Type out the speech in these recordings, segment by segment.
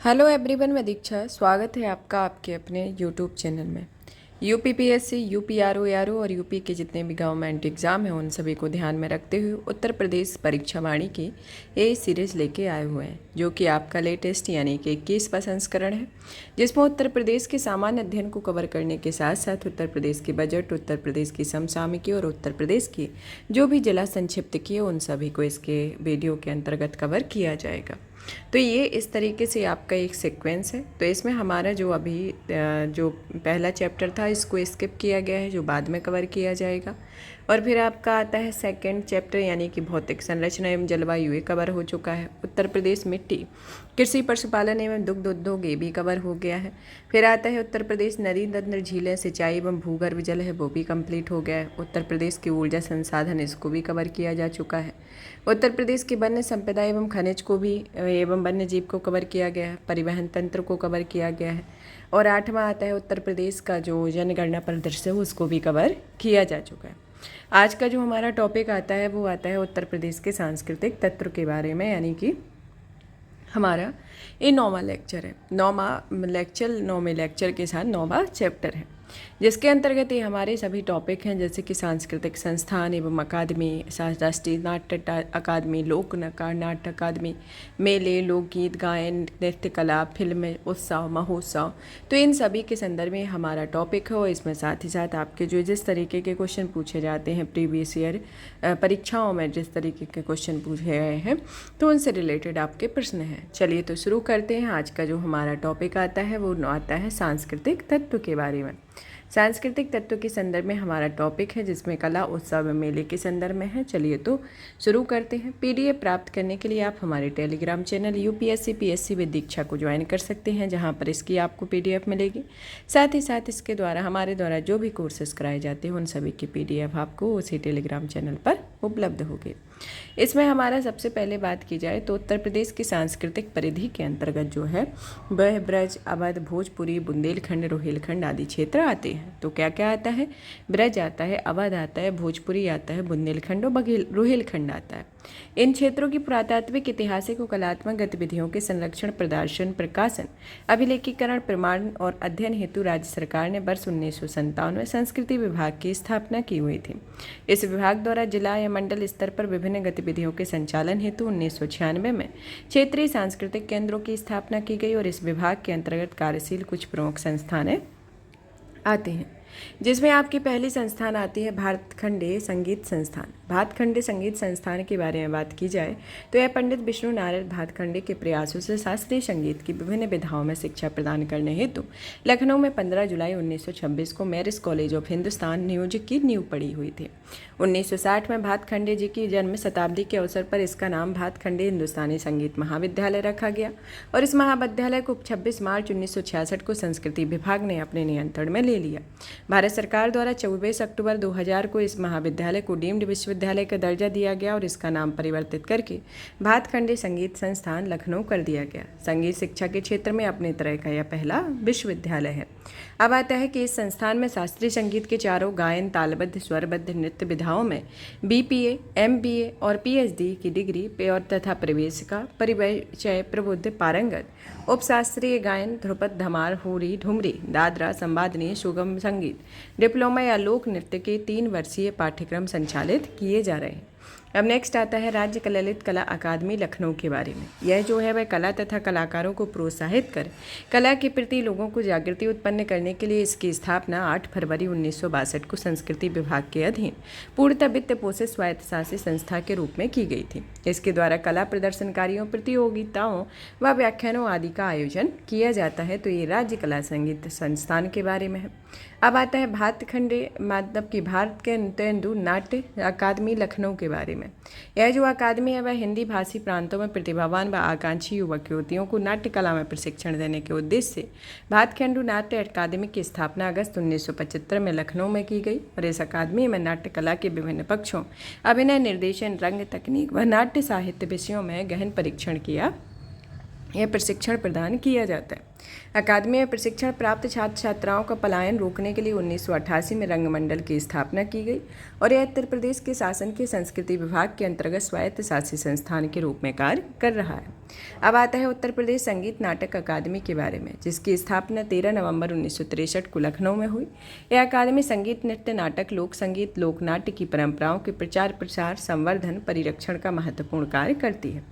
Hello everyone, मैं दीक्षा। स्वागत है आपका आपके अपने यूट्यूब चैनल में। यूपीपीएससी, यूपीआरओ और यूपी के जितने भी गवर्नमेंट एग्ज़ाम हैं उन सभी को ध्यान में रखते हुए उत्तर प्रदेश परीक्षा वाणी की ये सीरीज़ लेके आए हुए हैं, जो कि आपका लेटेस्ट यानी कि 21वां संस्करण है, जिसमें उत्तर प्रदेश के सामान्य अध्ययन को कवर करने के साथ साथ उत्तर प्रदेश के बजट, उत्तर प्रदेश की समसामयिकी और उत्तर प्रदेश की जो भी जिला संक्षिप्त की है उन सभी को इसके वीडियो के अंतर्गत कवर किया जाएगा। तो ये इस तरीके से आपका एक सीक्वेंस है। तो इसमें हमारा जो अभी जो पहला चैप्टर था इसको स्किप किया गया है, जो बाद में कवर किया जाएगा। और फिर आपका आता है सेकंड चैप्टर यानी कि भौतिक संरचना एवं जलवायु, ये कवर हो चुका है। उत्तर प्रदेश मिट्टी, कृषि, पशुपालन एवं दुग्ध उद्योग, ये भी कवर हो गया है। फिर आता है उत्तर प्रदेश नदी, नद, झीलें, सिंचाई एवं भूगर्भ जल है, वो भी कंप्लीट हो गया है। उत्तर प्रदेश की ऊर्जा संसाधन, इसको भी कवर किया जा चुका है। उत्तर प्रदेश की वन्य संपदा एवं खनिज को भी एवं वन्य जीव को कवर किया गया है। परिवहन तंत्र को कवर किया गया है। और 8वां आता है उत्तर प्रदेश का जो जनगणना परिदृश्य है उसको भी कवर किया जा चुका है। आज का जो हमारा टॉपिक आता है वो आता है उत्तर प्रदेश के सांस्कृतिक तत्व के बारे में, यानी कि हमारा ये 9वां लेक्चर है। 9वें लेक्चर के साथ 9वां चैप्टर है, जिसके अंतर्गत ये हमारे सभी टॉपिक हैं, जैसे कि सांस्कृतिक संस्थान एवं अकादमी, राष्ट्रीय नाट्य अकादमी, लोक नाट्य अकादमी, मेले, लोकगीत, गायन, नृत्य कला, फिल्म, उत्सव, महोत्सव। तो इन सभी के संदर्भ में हमारा टॉपिक है। और इसमें साथ ही साथ आपके जो जिस तरीके के क्वेश्चन पूछे जाते हैं प्रीवियस ईयर परीक्षाओं में जिस तरीके के क्वेश्चन पूछे गए हैं तो उनसे रिलेटेड आपके प्रश्न हैं। चलिए तो शुरू करते हैं। आज का जो हमारा टॉपिक आता है वो आता है सांस्कृतिक तत्व के बारे में। सांस्कृतिक तत्व के संदर्भ में हमारा टॉपिक है, जिसमें कला, उत्सव, मेले के संदर्भ में है। चलिए तो शुरू करते हैं। पीडीएफ प्राप्त करने के लिए आप हमारे telegram channel UPSC PSC with Diksha को ज्वाइन कर सकते हैं, जहां पर इसकी आपको पीडीएफ मिलेगी। साथ ही साथ इसके द्वारा हमारे द्वारा जो भी कोर्सेज कराए जाते हैं उन सभी की पीडीएफ आपको उसी टेलीग्राम चैनल पर उपलब्ध होगी। इसमें हमारा सबसे पहले बात की जाए तो उत्तर प्रदेश की सांस्कृतिक परिधि के अंतर्गत जो है वह ब्रज, अवध, भोजपुरी, बुंदेलखंड, रोहिलखंड आदि क्षेत्र आते हैं। तो क्या क्या आता है? ब्रज आता है, अवध आता है, भोजपुरी आता है, बुंदेलखंड और रोहिलखंड आता है। इन क्षेत्रों की पुरातात्विक, ऐतिहासिक और कलात्मक गतिविधियों के संरक्षण, प्रदर्शन, प्रकाशन, अभिलेखीकरण, प्रमाण और अध्ययन हेतु राज्य सरकार ने वर्ष 1957 में संस्कृति विभाग की स्थापना की हुई थी। इस विभाग द्वारा जिला या मंडल स्तर पर विभिन्न गतिविधियों के संचालन हेतु 1996 में क्षेत्रीय सांस्कृतिक केंद्रों की स्थापना की गई। और इस विभाग के अंतर्गत कार्यशील कुछ प्रमुख संस्थानें आते हैं, जिसमें आपकी पहली संस्थान आती है भातखंडे संगीत संस्थान। भातखंडे संगीत संस्थान के बारे में बात की जाए तो यह पंडित विष्णु नारायण भातखंडे के प्रयासों से शास्त्रीय संगीत की विभिन्न विधाओं में शिक्षा प्रदान करने हेतु लखनऊ में 15 जुलाई 1926 को marriage college of Hindustan music की नींव पड़ी हुई थी। 1960 में भातखंडे जी की जन्म शताब्दी के अवसर पर इसका नाम भातखंडे हिंदुस्तानी संगीत महाविद्यालय रखा गया। और इस महाविद्यालय को 26 मार्च 1966 को संस्कृति विभाग ने अपने नियंत्रण में ले लिया। भारत सरकार द्वारा 24 अक्टूबर 2000 को इस महाविद्यालय को डीम्ड विश्वविद्यालय का दर्जा दिया गया और इसका नाम परिवर्तित करके भातखंडे संगीत संस्थान लखनऊ कर दिया गया। संगीत शिक्षा के क्षेत्र में अपने तरह का यह पहला विश्वविद्यालय है। अब आता है कि इस संस्थान में शास्त्रीय संगीत के चारों गायन, तालबद्ध, स्वरबद्ध नृत्य विधाओं में बीपीए, एमबीए और पीएचडी की डिग्री और तथा प्रवेशिका, परिचय, प्रबुद्ध, पारंगत, उपशास्त्रीय गायन, ध्रुपद, धमार, होरी, ठुमरी, दादरा, संवादनीय, सुगम संगीत, डिप्लोमा या लोक नृत्य के 3 वर्षीय पाठ्यक्रम संचालित किए जा रहे हैं। अब नेक्स्ट आता है राज्य ललित कला अकादमी लखनऊ के बारे में। यह जो है वह कला तथा कलाकारों को प्रोत्साहित कर कला के प्रति लोगों को जागृति उत्पन्न करने के लिए इसकी स्थापना 8 फरवरी 1962 को संस्कृति विभाग के अधीन पूर्णतः वित्त पोषित स्वायत्तशासी संस्था के रूप में की गई थी। इसके द्वारा कला प्रदर्शनकारियों, प्रतियोगिताओं व व्याख्यानों आदि का आयोजन किया जाता है। तो ये राज्य कला संगीत संस्थान के बारे में है। अब आता है भातखंडे मतलब कि भारत के नृत्य नाट्य अकादमी लखनऊ के बारे में। यह जो अकादमी है वह हिंदी भाषी प्रांतों में प्रतिभावान व आकांक्षी युवक युवतियों को नाट्य कला में प्रशिक्षण देने के उद्देश्य से भातखंडू नाट्य अकादमी की स्थापना अगस्त 1975 में लखनऊ में की गई। और इस अकादमी में नाट्य कला के विभिन्न पक्षों, अभिनय, निर्देशन, रंग, तकनीक व नाट्य साहित्य विषयों में गहन प्रशिक्षण प्रदान किया जाता है। अकादमी में प्रशिक्षण प्राप्त छात्र छात्राओं का पलायन रोकने के लिए 1988 में रंगमंडल की स्थापना की गई। और यह उत्तर प्रदेश के शासन के संस्कृति विभाग के अंतर्गत स्वायत्त शासी संस्थान के रूप में कार्य कर रहा है। अब आता है उत्तर प्रदेश संगीत नाटक अकादमी के बारे में, जिसकी स्थापना 13 नवंबर 1963 को लखनऊ में हुई। यह अकादमी संगीत, नृत्य, नाटक, लोक संगीत, लोक नाट्य की परंपराओं के प्रचार प्रसार, संवर्धन, परिरक्षण का महत्वपूर्ण कार्य करती है।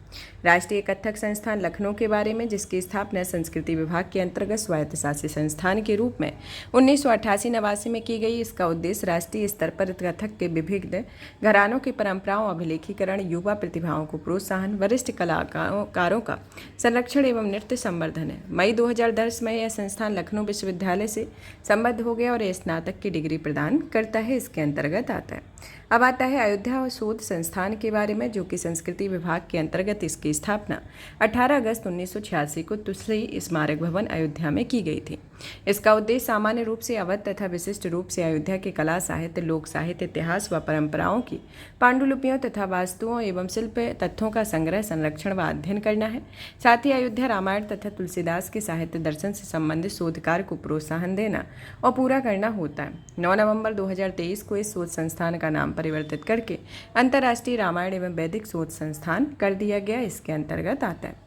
राष्ट्रीय कथक संस्थान लखनऊ के बारे में, जिसकी स्थापना संस्कृति विभाग के अंतर्गत स्वायत्तशासी संस्थान के रूप में 1988-89 में की गई। इसका उद्देश्य राष्ट्रीय स्तर पर कथक के विविध घरानों की परंपराओं, अभिलेखीकरण, युवा प्रतिभाओं को प्रोत्साहन, वरिष्ठ कलाकारों का संरक्षण एवं नृत्य संवर्धन है। मई 2010 में यह संस्थान लखनऊ विश्वविद्यालय से संबद्ध हो गया और यह स्नातक की डिग्री प्रदान करता है, इसके अंतर्गत आता है। अब आता है अयोध्या शोध संस्थान के बारे में, जो कि संस्कृति विभाग के अंतर्गत इसकी स्थापना 18 अगस्त 1986 को तुलसी स्मारक भवन अयोध्या में की गई थी। इसका उद्देश्य सामान्य रूप से अवध तथा विशिष्ट रूप से अयोध्या के कला, साहित्य, लोक साहित्य, इतिहास व परंपराओं की पांडुलिपियों तथा वास्तुओं एवं शिल्प तथ्यों का संग्रह, संरक्षण व अध्ययन करना है। साथ ही अयोध्या रामायण तथा तुलसीदास के साहित्य दर्शन से संबंधित शोध कार्य को प्रोत्साहन देना और पूरा करना होता है। 9 नवंबर 2023 को इस शोध संस्थान का नाम परिवर्तित करके अंतर्राष्ट्रीय रामायण एवं वैदिक शोध संस्थान कर दिया गया, इसके अंतर्गत आता है।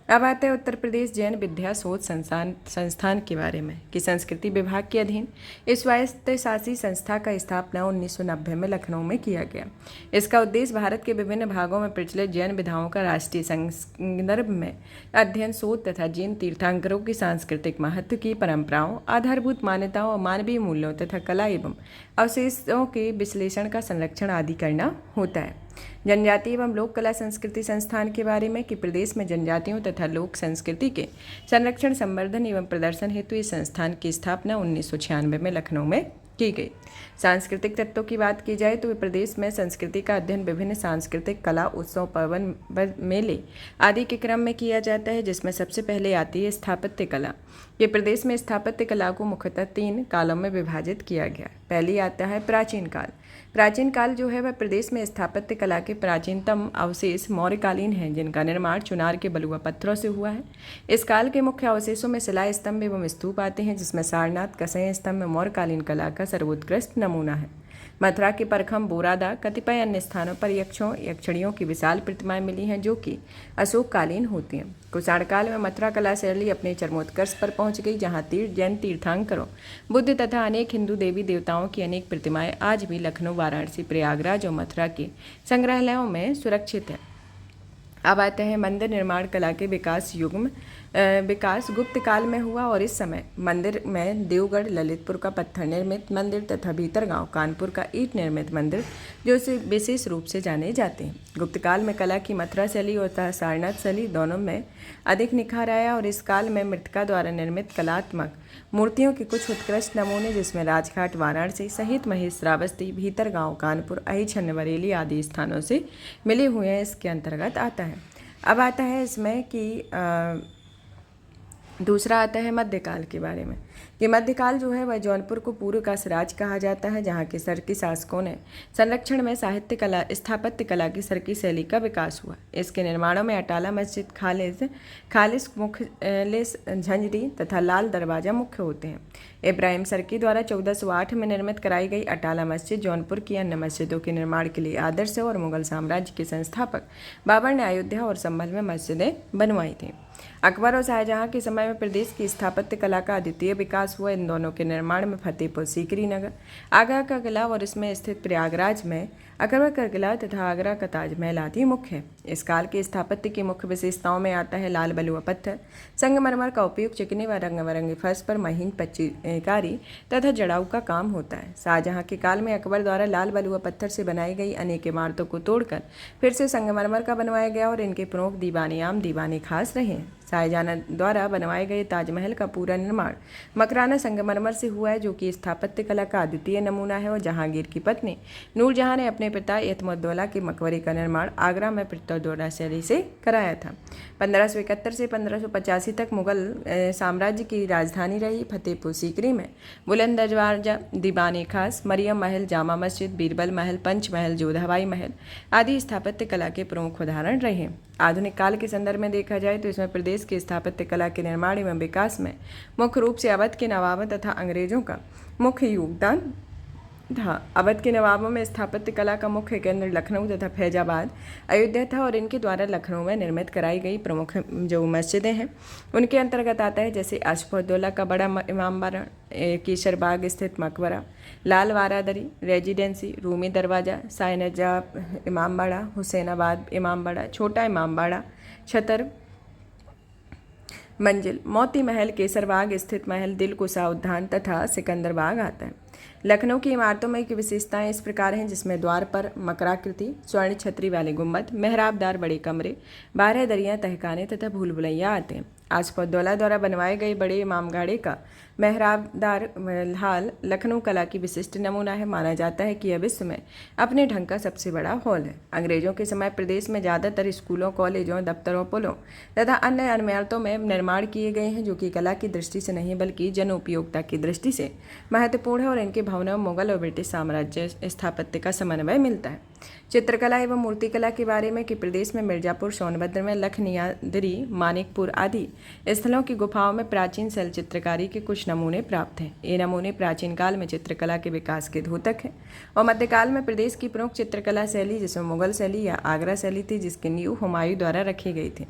अब आते हैं उत्तर प्रदेश जैन विद्या शोध संस्थान के बारे में, कि संस्कृति विभाग के अधीन इस स्वायत्तशासी संस्था का स्थापना 1990 में लखनऊ में किया गया। इसका उद्देश्य भारत के विभिन्न भागों में प्रचलित जैन विधाओं का राष्ट्रीय संदर्भ में अध्ययन, शोध तथा जैन तीर्थंकरों की सांस्कृतिक महत्व की परंपराओं, आधारभूत मान्यताओं और मानवीय मूल्यों तथा कला एवं अवशेषों के विश्लेषण का संरक्षण आदि करना होता है। जनजातीय एवं लोक कला संस्कृति संस्थान के बारे में, कि प्रदेश में जनजातियों तथा लोक संस्कृति के संरक्षण, संवर्धन एवं प्रदर्शन हेतु इस संस्थान की स्थापना 1996 में लखनऊ में की गई। सांस्कृतिक तत्वों की बात की जाए तो प्रदेश में संस्कृति का अध्ययन विभिन्न सांस्कृतिक कला, उत्सव, पर्व, मेले आदि के क्रम में किया जाता है, जिसमें सबसे पहले आती है स्थापत्य कला। ये प्रदेश में स्थापत्य कला को मुख्यतः 3 कालों में विभाजित किया गया। पहली आता है प्राचीन काल। प्राचीन काल जो है वह प्रदेश में स्थापत्य कला के प्राचीनतम अवशेष मौर्यकालीन हैं, जिनका निर्माण चुनार के बलुआ पत्थरों से हुआ है। इस काल के मुख्य अवशेषों में शिला स्तंभ एवं स्तूप आते हैं, जिसमें सारनाथ कसय स्तंभ मौर्यकालीन कला का सर्वोत्कृष्ट नमूना है। मथुरा के परखम, बोरादा, कतिपय अन्य स्थानों पर यक्षों, यक्षिणियों की विशाल प्रतिमाएं मिली हैं, जो कि अशोककालीन होती हैं। कुषाण काल में मथुरा कला शैली अपने चरमोत्कर्ष पर पहुंच गई, जहां जैन तीर्थंकरों, बुद्ध तथा अनेक हिंदू देवी देवताओं की अनेक प्रतिमाएं आज भी लखनऊ, वाराणसी, प्रयागराज और मथुरा के संग्रहालयों में सुरक्षित है। अब आते हैं मंदिर निर्माण कला के विकास गुप्त काल में हुआ और इस समय मंदिर में देवगढ़, ललितपुर का पत्थर निर्मित मंदिर तथा भीतरगांव, कानपुर का ईंट निर्मित मंदिर जो विशेष रूप से जाने जाते हैं। गुप्त काल में कला की मथुरा शैली और सारनाथ शैली दोनों में अधिक निखार आया और इस काल में मृतका द्वारा निर्मित कलात्मक मूर्तियों के कुछ उत्कृष्ट नमूने, जिसमें राजघाट, वाराणसी सहित महेश, श्रावस्ती, भीतरगांव, कानपुर, अहिछन्न, बरेली आदि स्थानों से मिले हुए हैं, इसके अंतर्गत आता है। अब आता है इसमें कि दूसरा आता है मध्यकाल के बारे में, कि मध्यकाल जो है वह जौनपुर को पूर्व का सिराज कहा जाता है, जहाँ के सरकी शासकों ने संरक्षण में साहित्य कला, स्थापत्य कला की सरकी शैली का विकास हुआ। इसके निर्माणों में अटाला मस्जिद, खालिस, मुखलिस, झंझरी तथा लाल दरवाजा मुख्य होते हैं। इब्राहिम सरकी द्वारा 1408 में निर्मित कराई गई अटाला मस्जिद जौनपुर की अन्य मस्जिदों के निर्माण के लिए आदर्श है और मुगल साम्राज्य के संस्थापक बाबर ने अयोध्या और संभल में मस्जिदें बनवाई थी। अकबर और शाहजहां के समय में प्रदेश की स्थापत्य कला का अद्वितीय विकास हुआ। इन दोनों के निर्माण में फतेहपुर सीकरी नगर, आगरा का किला और इसमें स्थित प्रयागराज में अकबर का किला तथा आगरा का ताजमहल आदि मुख्य है। इस काल की स्थापत्य की मुख्य विशेषताओं में आता है लाल बलुआ पत्थर, संगमरमर का उपयोग, चिकनी व रंग बिरंगे फर्श पर महीन चित्रकारी तथा जड़ाऊ का काम होता है। शाहजहां के काल में अकबर द्वारा लाल बलुआ पत्थर से बनाई गई अनेक इमारतों को तोड़कर फिर से संगमरमर का बनवाया गया और इनके प्रमुख दीवाने आम, दीवाने खास रहे हैं। शाहजहां द्वारा बनवाए गए ताजमहल का पूरा निर्माण मकराना संगमरमर से हुआ है, जो कि स्थापत्य कला का अद्वितीय नमूना है। और जहांगीर की पत्नी नूरजहां ने अपने पिता एतमुद्दौला के मकबरे का निर्माण आगरा में पित्तौरा शैली से कराया था। 1571 से 1585 तक मुगल साम्राज्य की राजधानी रही फतेहपुर सीकरी में बुलंद दरवाजा, दीवाने खास, मरियम महल, जामा मस्जिद, बीरबल महल, पंच महल, जोधाबाई महल आदि स्थापत्य कला के प्रमुख उदाहरण रहे। आधुनिक काल के संदर्भ में देखा जाए तो इसमें प्रदेश की स्थापत्य कला के निर्माण एवं विकास में मुख्य रूप से अवध के नवाबों तथा अंग्रेजों का मुख्य योगदान था। अवध के नवाबों में स्थापत्य कला का मुख्य केंद्र लखनऊ तथा फैजाबाद, अयोध्या था और इनके द्वारा लखनऊ में निर्मित कराई गई प्रमुख जो मस्जिदें हैं उनके अंतर्गत आता है, जैसे आशफौद्दौला का बड़ा इमामबाड़ा, केसर बाग स्थित मकबरा, लाल वारादरी रेजिडेंसी, रूमी दरवाज़ा, साइनजा इमामबाड़ा, हुसैनाबाद इमामबाड़ा, छोटा इमामबाड़ा, छतर मंजिल, मोती महल, केसरबाग स्थित महल, दिलकुशा उद्यान तथा सिकंदर बाग आता है। लखनऊ की इमारतों में की विशेषताएं इस प्रकार हैं, जिसमें द्वार पर मकराकृति, स्वर्ण छतरी वाले गुंबद, मेहराबदार बड़े कमरे, 12 दरियाँ तहखाने तथा भूल भुलैया आते हैं। आसफौद्दौला द्वारा बनवाए गए बड़े इमामगाड़े का मेहराबदार हाल लखनऊ कला की विशिष्ट नमूना है। माना जाता है कि यह विश्व में अपने ढंग का सबसे बड़ा हॉल है। अंग्रेजों के समय प्रदेश में ज़्यादातर स्कूलों, कॉलेजों, दफ्तरों, पुलों तथा अन्य इमारतों में निर्माण किए गए हैं, जो कि कला की दृष्टि से नहीं बल्कि जन उपयोगिता की दृष्टि से महत्वपूर्ण है और इनके भवनों में मुगल और ब्रिटिश साम्राज्य स्थापत्य का समन्वय मिलता है। चित्रकला एवं मूर्तिकला के बारे में कि प्रदेश में मिर्जापुर, सोनभद्र में लखनियादरी, मानिकपुर आदि स्थलों की गुफाओं में प्राचीन शैल चित्रकारी के कुछ नमूने प्राप्त हैं। ये नमूने प्राचीन काल में चित्रकला के विकास के द्योतक हैं और मध्यकाल में प्रदेश की प्रमुख चित्रकला शैली, जिसमें मुगल शैली या आगरा शैली थी, जिसकी नींव हुमायूं द्वारा रखी गई थी।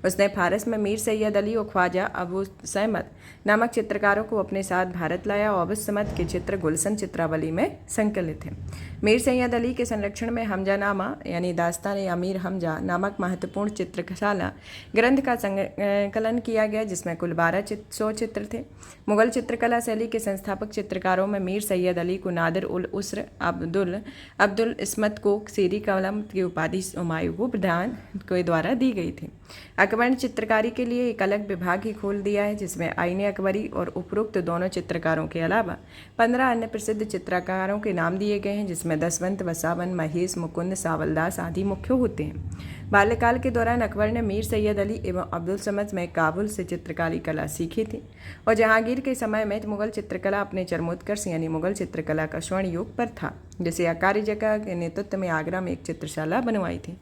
उसने फारस में मीर सैयद अली और ख्वाजा अबू सहमद नामक चित्रकारों को अपने साथ भारत लाया और अबू सहमद के चित्र गुलशन चित्रावली में संकलित हैं। मीर सैयद अली के संरक्षण में हमजानामा यानी दास्तान अमीर हमजा नामक महत्वपूर्ण चित्रशाला ग्रंथ का संकलन किया गया, जिसमें कुल 1200 चित्र थे। मुगल चित्रकला शैली के संस्थापक चित्रकारों में मीर सैयद अली को नादिर उल उस्र, अब्दुल इस्मत को सीरी कलम की उपाधि हुमायूं को प्रधान के द्वारा दी गई थी। अकबर ने चित्रकारी के लिए एक अलग विभाग ही खोल दिया है, जिसमें आईने अकबरी और उपरोक्त दोनों चित्रकारों के अलावा 15 अन्य प्रसिद्ध चित्रकारों के नाम दिए गए हैं, जिसमें दसवंत, वसावन, महेश, मुकुंद, सावलदास आदि मुख्य होते हैं। बाल्यकाल के दौरान अकबर ने मीर सैयद अली एवं अब्दुल समद में काबुल से चित्रकारी कला सीखी थी और जहांगीर के समय में मुगल चित्रकला अपने चरमोत्कर्ष यानी मुगल चित्रकला का स्वर्ण युग पर था, जिसे अकारी जगह के नेतृत्व में आगरा में एक चित्रशाला बनवाई थी।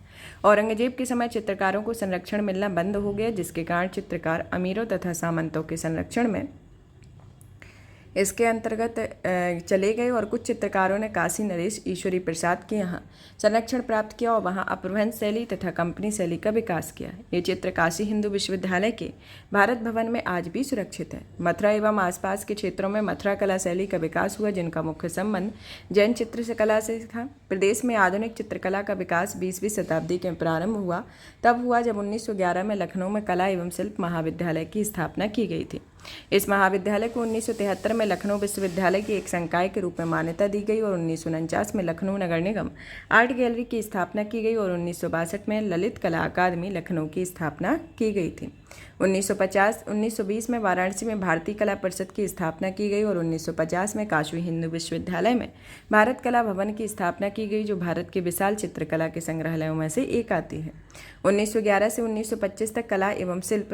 औरंगजेब के समय चित्रकारों को संरक्षण मिलना बंद हो गया, जिसके कारण चित्रकार अमीरों तथा सामंतों के संरक्षण में इसके अंतर्गत चले गए और कुछ चित्रकारों ने काशी नरेश ईश्वरी प्रसाद के यहाँ संरक्षण प्राप्त किया और वहाँ अपभ्रंश शैली तथा कंपनी शैली का विकास किया। ये चित्र काशी हिंदू विश्वविद्यालय के भारत भवन में आज भी सुरक्षित है। मथुरा एवं आसपास के क्षेत्रों में मथुरा कला शैली का विकास हुआ, जिनका मुख्य संबंध जैन चित्रकला से था। प्रदेश में आधुनिक चित्रकला का विकास 20वीं शताब्दी के प्रारंभ हुआ तब हुआ जब 1911 में लखनऊ में कला एवं शिल्प महाविद्यालय की स्थापना की गई थी। इस महाविद्यालय को 1973 में लखनऊ विश्वविद्यालय की एक संकाय के रूप में मान्यता दी गई और 1949 में लखनऊ नगर निगम आर्ट गैलरी की स्थापना की गई और 1962 में ललित कला अकादमी लखनऊ की स्थापना की गई थी। 1920 में वाराणसी में भारतीय कला परिषद की स्थापना की गई और 1950 में काशी हिंदू विश्वविद्यालय में भारत कला भवन की स्थापना की गई, जो भारत के विशाल चित्रकला के संग्रहालयों में से एक आती है। 1911 से 1925 तक कला एवं शिल्प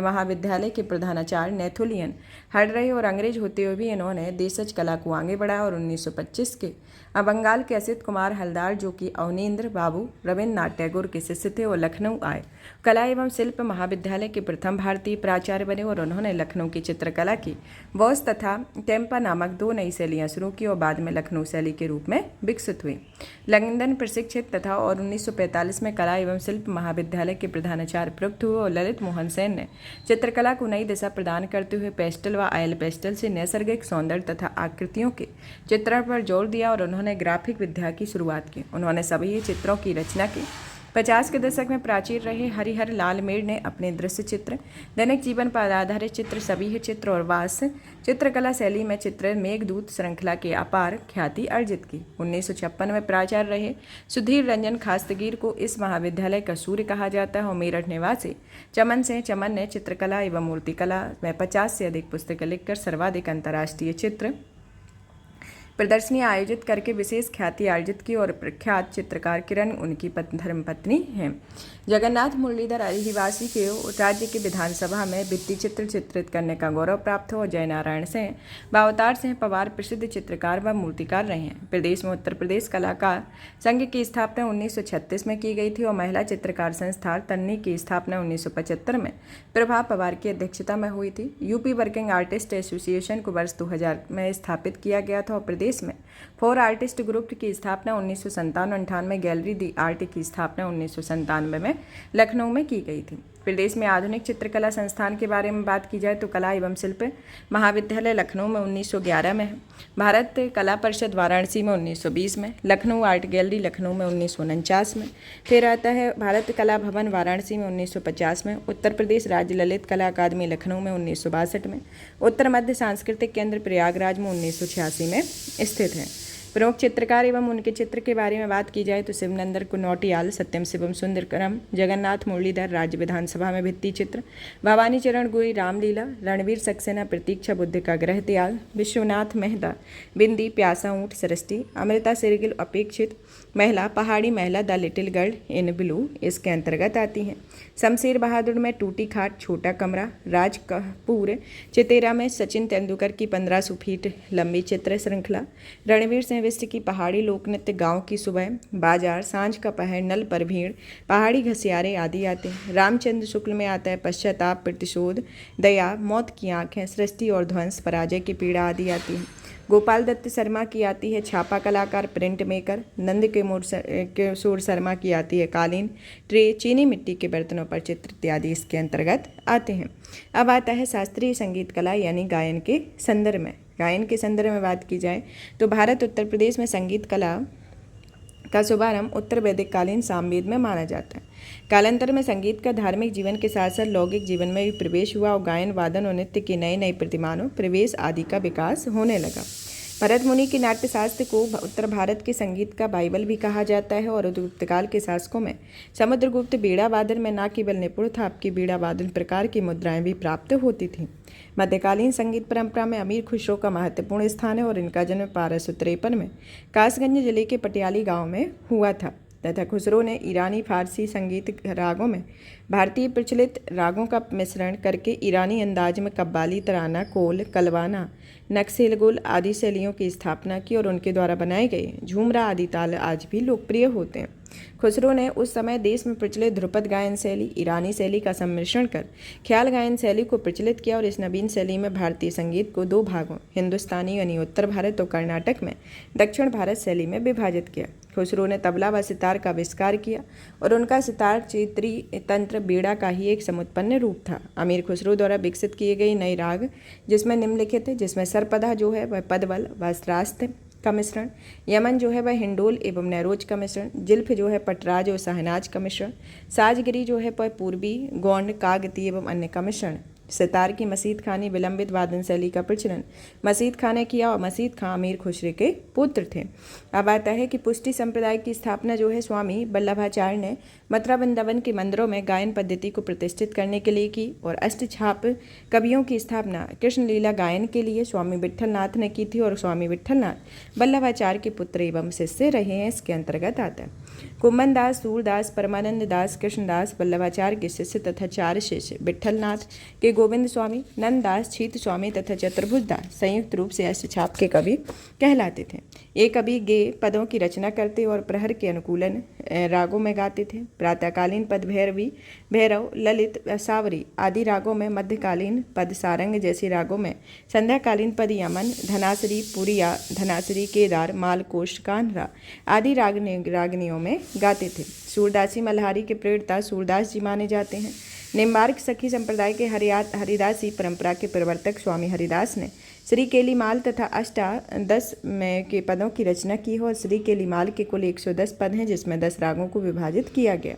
महाविद्यालय के प्रधानाचार्य नेथुलियन हट रहे और अंग्रेज होते हुए भी इन्होंने देशज कला को आगे बढ़ाया और 1925 के बंगाल के असित कुमार हलदार, जो कि अवनींद्र बाबू रविन्द्रनाथ टैगोर के शिष्य थे और लखनऊ आए, कला एवं शिल्प महाविद्यालय के प्रथम भारतीय प्राचार्य बने और उन्होंने लखनऊ की चित्रकला की बॉस तथा टेम्पा नामक 2 नई शैलियाँ शुरू की और बाद में लखनऊ शैली के रूप में विकसित हुई। लंदन प्रशिक्षित तथा और 1945 में कला एवं शिल्प महाविद्यालय के प्रधानाचार्य प्रयुक्त हुए और ललित मोहन सेन ने चित्रकला को नई दिशा प्रदान करते हुए पेस्टल व ऑयल पेस्टल से नैसर्गिक सौंदर्य तथा आकृतियों के चित्रण पर जोर दिया और उन्होंने ग्राफिक विद्या की शुरुआत की। उन्होंने सभी चित्रों की रचना की। 50 के दशक में प्राचीन रहे हरिहर लाल मेड़ ने अपने दृश्य चित्र, दैनिक जीवन पर आधारित चित्र, सभी चित्र और वास चित्रकला शैली में चित्र मेघदूत श्रृंखला के अपार ख्याति अर्जित की। 1956 में प्राचार्य रहे सुधीर रंजन खास्तगीर को इस महाविद्यालय का सूर्य कहा जाता है और मेरठ निवासी चमन ने चित्रकला एवं मूर्तिकला में 50 से अधिक पुस्तकें लिखकर सर्वाधिक अंतर्राष्ट्रीय चित्र प्रदर्शनी आयोजित करके विशेष ख्याति अर्जित की और प्रख्यात चित्रकार किरण उनकी धर्मपत्नी हैं। जगन्नाथ मुरलीधर अधिवासी के राज्य की विधानसभा में भित्ति चित्र चित्रित करने का गौरव प्राप्त हो। जयनारायण सिंह बावतार सिंह पवार प्रसिद्ध चित्रकार व मूर्तिकार रहे हैं। प्रदेश में उत्तर प्रदेश कलाकार संघ की स्थापना 1936 में की गई थी और महिला चित्रकार संस्था तन्नी की स्थापना 1975 में प्रभा पवार की अध्यक्षता में हुई थी। यूपी वर्किंग आर्टिस्ट एसोसिएशन को वर्ष 2000 में स्थापित किया गया था और प्रदेश प्रदेश में फोर आर्टिस्ट ग्रुप की स्थापना 1997-98, गैलरी दी आर्ट की स्थापना 1997 में लखनऊ में की गई थी। प्रदेश में आधुनिक चित्रकला संस्थान के बारे में बात की जाए तो कला एवं शिल्प महाविद्यालय लखनऊ में 1911 में है, भारत कला परिषद वाराणसी में 1920 में, लखनऊ आर्ट गैलरी लखनऊ में 1949 में, फिर आता है भारत कला भवन वाराणसी में 1950 में, उत्तर प्रदेश राज्य ललित कला अकादमी लखनऊ में 1962 में, उत्तर मध्य सांस्कृतिक केंद्र प्रयागराज में 1986 में स्थित है। प्रमुख चित्रकार एवं उनके चित्र के बारे में बात की जाए तो शिवनंदन कुनौटियाल, सत्यम शिवम सुंदरकरम, जगन्नाथ मुरलीधर, राज्य विधानसभा में भित्ति चित्र, भवानी चरण गुरी रामलीला, रणवीर सक्सेना प्रतीक्षा बुद्ध का ग्रह त्याग, विश्वनाथ मेहता बिंदी प्यासा ऊँट सृष्टि, अमृता सिरगिल अपेक्षित महिला, पहाड़ी महिला the little girl in blue इसके अंतर्गत आती हैं। शमशेर बहादुर में टूटी खाट छोटा कमरा, राज कपूर चितेरा में सचिन तेंदुलकर की 1500 फीट लंबी चित्र श्रृंखला, रणवीर सिंह बिष्ट की पहाड़ी लोक नृत्य गाँव की सुबह, बाजार, सांझ का पहर, नल पर भीड़, पहाड़ी घसियारे आदि आते हैं। रामचंद्र शुक्ल में आता है पश्चाताप, प्रतिशोध, दया, मौत की आंखें, सृष्टि और ध्वंस, पराजय की पीड़ा आदि आती है। गोपाल दत्त शर्मा की आती है छापा कलाकार, प्रिंट मेकर, नंद किशोर शर्मा की आती है कालीन, ट्रे, चीनी मिट्टी के बर्तनों पर चित्र इत्यादि इसके अंतर्गत आते हैं। अब आता है शास्त्रीय संगीत कला यानी गायन के संदर्भ में। गायन के संदर्भ में बात की जाए तो भारत उत्तर प्रदेश में संगीत कला का शुभारंभ उत्तर वैदिक कालीन सामवेद में माना जाता है। कालांतर में संगीत का धार्मिक जीवन के साथ साथ लौकिक जीवन में भी प्रवेश हुआ और गायन, वादन और नृत्य के नए नए प्रतिमानों, प्रवेश आदि का विकास होने लगा। भरत मुनि के नाट्यशास्त्र को उत्तर भारत के संगीत का बाइबल भी कहा जाता है और गुप्तकाल के शासकों में समुद्रगुप्त बीड़ा वादन में न केवल निपुण था, आपकी बीड़ा वादन प्रकार की मुद्राएं भी प्राप्त होती थीं। मध्यकालीन संगीत परंपरा में अमीर खुसरो का महत्वपूर्ण स्थान है और इनका जन्म 1253 में कासगंज जिले के पटियाली गांव में हुआ था तथा खुसरो ने ईरानी फारसी संगीत रागों में भारतीय प्रचलित रागों का मिश्रण करके ईरानी अंदाज में कव्वाली, तराना, कोल, कलवाना, नक्सेलगुल आदि शैलियों की स्थापना की और उनके द्वारा बनाए गए झूमरा आदि ताल आज भी लोकप्रिय होते हैं। खुसरो ने उस समय देश में प्रचलित ध्रुपद गायन शैली, ईरानी शैली का सम्मिश्रण कर ख्याल गायन शैली को प्रचलित किया और इस नवीन शैली में भारतीय संगीत को दो भागों, हिंदुस्तानी यानी उत्तर भारत और कर्नाटक में दक्षिण भारत शैली में विभाजित किया। खुसरो ने तबला व सितार का आविष्कार किया और उनका सितार चैत्री तंत्र बीड़ा का ही एक समुत्पन्न रूप था। अमीर खुसरो द्वारा विकसित किए गए नए राग जिसमें निम्नलिखित है, जिसमें सरपदा जो है वह पदवल व श्रास्त का मिश्रण, यमन जो है वह हिंडोल एवं नैरोज का मिश्रण, जिल्फ जो है पटराज और शाहनाज का मिश्रण, साजगिरी जो है वह पूर्वी गोंड, कागती एवं अन्य का मिश्रण। सितार की मसीद खानी विलंबित वादन शैली का प्रचलन मसीद खां ने किया और मसीद खां अमीर खुसरो के पुत्र थे। अब आता है कि पुष्टि संप्रदाय की स्थापना जो है स्वामी वल्लभाचार्य ने मथुरा वृंदावन के मंदिरों में गायन पद्धति को प्रतिष्ठित करने के लिए की और अष्टछाप कवियों की स्थापना कृष्ण लीला गायन के लिए स्वामी विट्ठलनाथ ने की थी और स्वामी विट्ठलनाथ वल्लभाचार्य के पुत्र एवं शिष्य रहे हैं। इसके अंतर्गत आता है कुम्मन दास, सूरदास, परमानंद दास, कृष्णदास वल्लभाचार्य के शिष्य तथा चार शिष्य विट्ठलनाथ के गोविंद स्वामी, नंददास, छीत स्वामी तथा चतुर्भुज दास संयुक्त रूप से अष्टछाप के कवि कहलाते थे। ये कवि गे पदों की रचना करते और प्रहर के अनुकूलन रागों में गाते थे। प्रातःकालीन पद भैरवी, भैरव, ललित, सावरी आदि रागों में, मध्यकालीन पद सारंग जैसे रागों में, संध्याकालीन पद यमन, धनासरी, पुरिया, धनासरी, केदार, मालकोश, कान्हरा आदि रागनियों में गाते थे। सूरदासी मल्हारी के प्रेरता सूरदास जी माने जाते हैं। निम्बार्क सखी संप्रदाय के हरिदासी परंपरा के प्रवर्तक स्वामी हरिदास ने श्री केलीमाल तथा अष्टादश में के पदों की रचना की है और श्री केलीमाल के कुल 110 पद हैं जिसमें 10 रागों को विभाजित किया गया।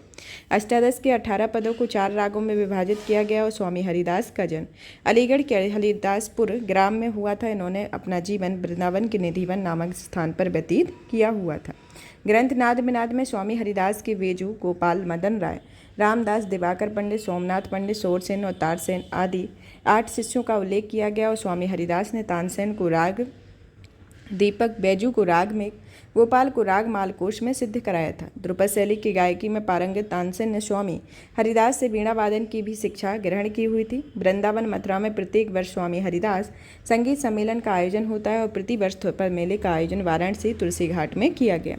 अष्टादश के 18 पदों को 4 रागों में विभाजित किया गया और स्वामी हरिदास का जन्म अलीगढ़ के हरिदासपुर ग्राम में हुआ था। इन्होंने अपना जीवन वृंदावन के निधिवन नामक स्थान पर व्यतीत किया हुआ था। ग्रंथ नाद विनाद में स्वामी हरिदास के वेजू, गोपाल, मदन राय, रामदास, दिवाकर पंडित, सोमनाथ पंडित, शोरसेन और तारसेन आदि 8 शिष्यों का उल्लेख किया गया और स्वामी हरिदास ने तानसेन को राग दीपक, बैजू को राग में, गोपाल को राग मालकोश में सिद्ध कराया था। ध्रुपद शैली की गायकी में पारंगत तानसेन ने स्वामी हरिदास से वीणा वादन की भी शिक्षा ग्रहण की हुई थी। वृंदावन मथुरा में प्रत्येक वर्ष स्वामी हरिदास संगीत सम्मेलन का आयोजन होता है और प्रतिवर्ष ध्रुपद मेले का आयोजन वाराणसी तुलसी घाट में किया गया।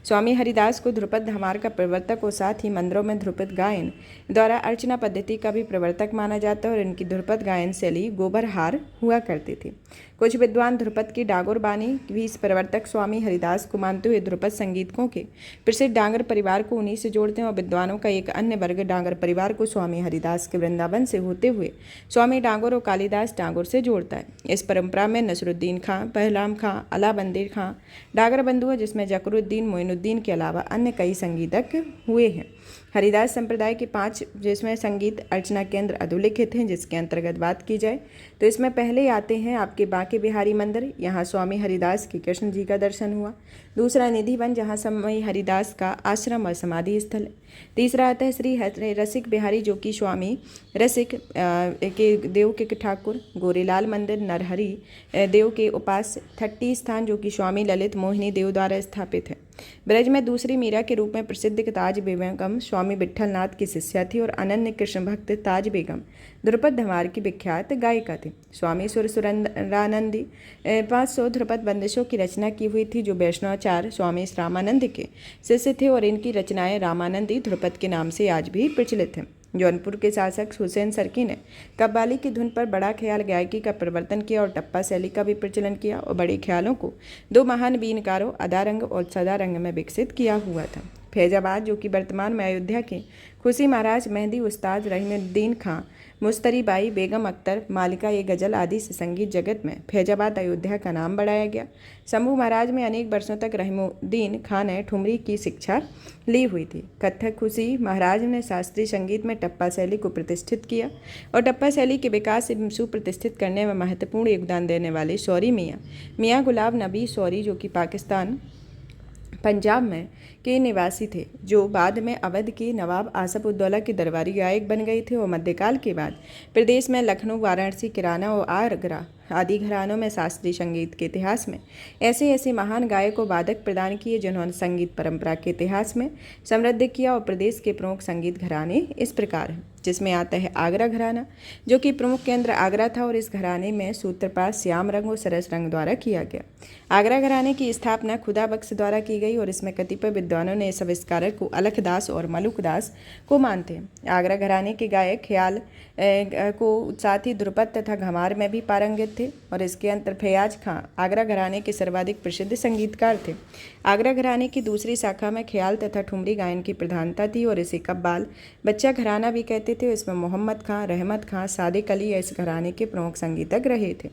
स्वामी हरिदास को ध्रुपद धमार का प्रवर्तक और साथ ही मंदिरों में ध्रुपद गायन द्वारा अर्चना पद्धति का भी प्रवर्तक माना जाता है और इनकी ध्रुपद गायन शैली गोबरहार हुआ करती थी। कुछ विद्वान ध्रुपद की डागोर बानी भी इस प्रवर्तक स्वामी हरिदास को मानते हुए ध्रुपद संगीतकों के प्रसिद्ध डांगर परिवार को उन्हीं से जोड़ते हैं और विद्वानों का एक अन्य वर्ग डांगर परिवार को स्वामी हरिदास के वृंदावन से होते हुए स्वामी डांगोर और कालिदास डांगोर से जोड़ता है। इस परंपरा में नसरुद्दीन खां, पहलाम खां, अलाबंदीर खां डागर बंधु है, जिसमें जकरुद्दीन, मोइनुद्दीन के अलावा अन्य कई संगीतक हुए हैं। हरिदास संप्रदाय के 5 जिसमें संगीत अर्चना केंद्र अधोलिखित हैं, जिसके अंतर्गत बात की जाए तो इसमें पहले आते हैं आपके बांके बिहारी मंदिर, यहाँ स्वामी हरिदास की कृष्ण जी का दर्शन हुआ। दूसरा निधिवन, जहाँ स्वामी हरिदास का आश्रम और समाधि स्थल है। तीसरा आता है श्री रसिक बिहारी, जो कि स्वामी रसिक के देव के ठाकुर। गोरेलाल मंदिर नरहरि देव के उपास्य। 30 स्थान, जो कि स्वामी ललित मोहिनी देव द्वारा स्थापित है। ब्रज में दूसरी मीरा के रूप में प्रसिद्ध ताज बेगम स्वामी विट्ठलनाथ की शिष्या थी और अनन्य कृष्ण भक्त ताज बेगम ध्रुपद धमार की विख्यात गायिका थी। स्वामी सुरसुरानंदी 500 ध्रुपद बंदिशों की रचना की हुई थी, जो वैष्णवाचार्य स्वामी रामानंद के शिष्य थे और इनकी रचनाएं रामानंदी ध्रुपद के नाम से आज भी प्रचलित हैं। जौनपुर के शासक हुसैन सरकी ने कव्वाली की धुन पर बड़ा ख्याल गायकी का प्रवर्तन किया और टप्पा शैली का भी प्रचलन किया और बड़े ख्यालों को 2 महान बीनकारों अदारंग और सदारंग में विकसित किया हुआ था। फैजाबाद, जो कि वर्तमान में अयोध्या के खुशी महाराज, मेहंदी उस्ताद रहीमुद्दीन खां, मुस्तरी बाई, बेगम अख्तर, मालिका ये गज़ल आदि से संगीत जगत में फैजाबाद अयोध्या का नाम बढ़ाया गया। शंभू महाराज में अनेक वर्षों तक रहीमुद्दीन खां ने ठुमरी की शिक्षा ली हुई थी। कथक खुशी महाराज ने शास्त्रीय संगीत में टप्पा शैली को प्रतिष्ठित किया और टप्पा शैली के विकास से सुप्रतिष्ठित करने में महत्वपूर्ण योगदान देने वाले शौरी मियाँ गुलाब नबी शौरी, जो कि पाकिस्तान पंजाब में के निवासी थे, जो बाद में अवध के नवाब आसफउद्दौला के दरबारी गायक बन गए थे और मध्यकाल के बाद प्रदेश में लखनऊ, वाराणसी, किराना और आगरा आदि घरानों में शास्त्रीय संगीत के इतिहास में ऐसे ऐसे महान गायक और वादक प्रदान किए, जिन्होंने संगीत परंपरा के इतिहास में समृद्ध किया। और प्रदेश के प्रमुख संगीत घराने इस प्रकार हैं, जिसमें आता है आगरा घराना, जो कि प्रमुख केंद्र आगरा था और इस घराने में सूत्रपात श्याम रंग और सरस रंग द्वारा किया गया। आगरा घराने की स्थापना खुदा बख्श द्वारा की गई और इसमें कतिपय विद्वानों ने इस आविष्कारक को अलखदास और मलुकदास को मानते हैं। आगरा घराने के गायक ख्याल को साथ ही ध्रुपद तथा घमार में भी पारंगत थे और इसके अंतर फैयाज खां आगरा घराने के सर्वाधिक प्रसिद्ध संगीतकार थे। आगरा घराने की दूसरी शाखा में ख्याल तथा ठुमरी गायन की प्रधानता थी और इसे कव्वाल बच्चा घराना भी कहते थे। इसमें मोहम्मद खां, रहमत खां, सादिक अली इस घराने के प्रमुख संगीतक रहे थे।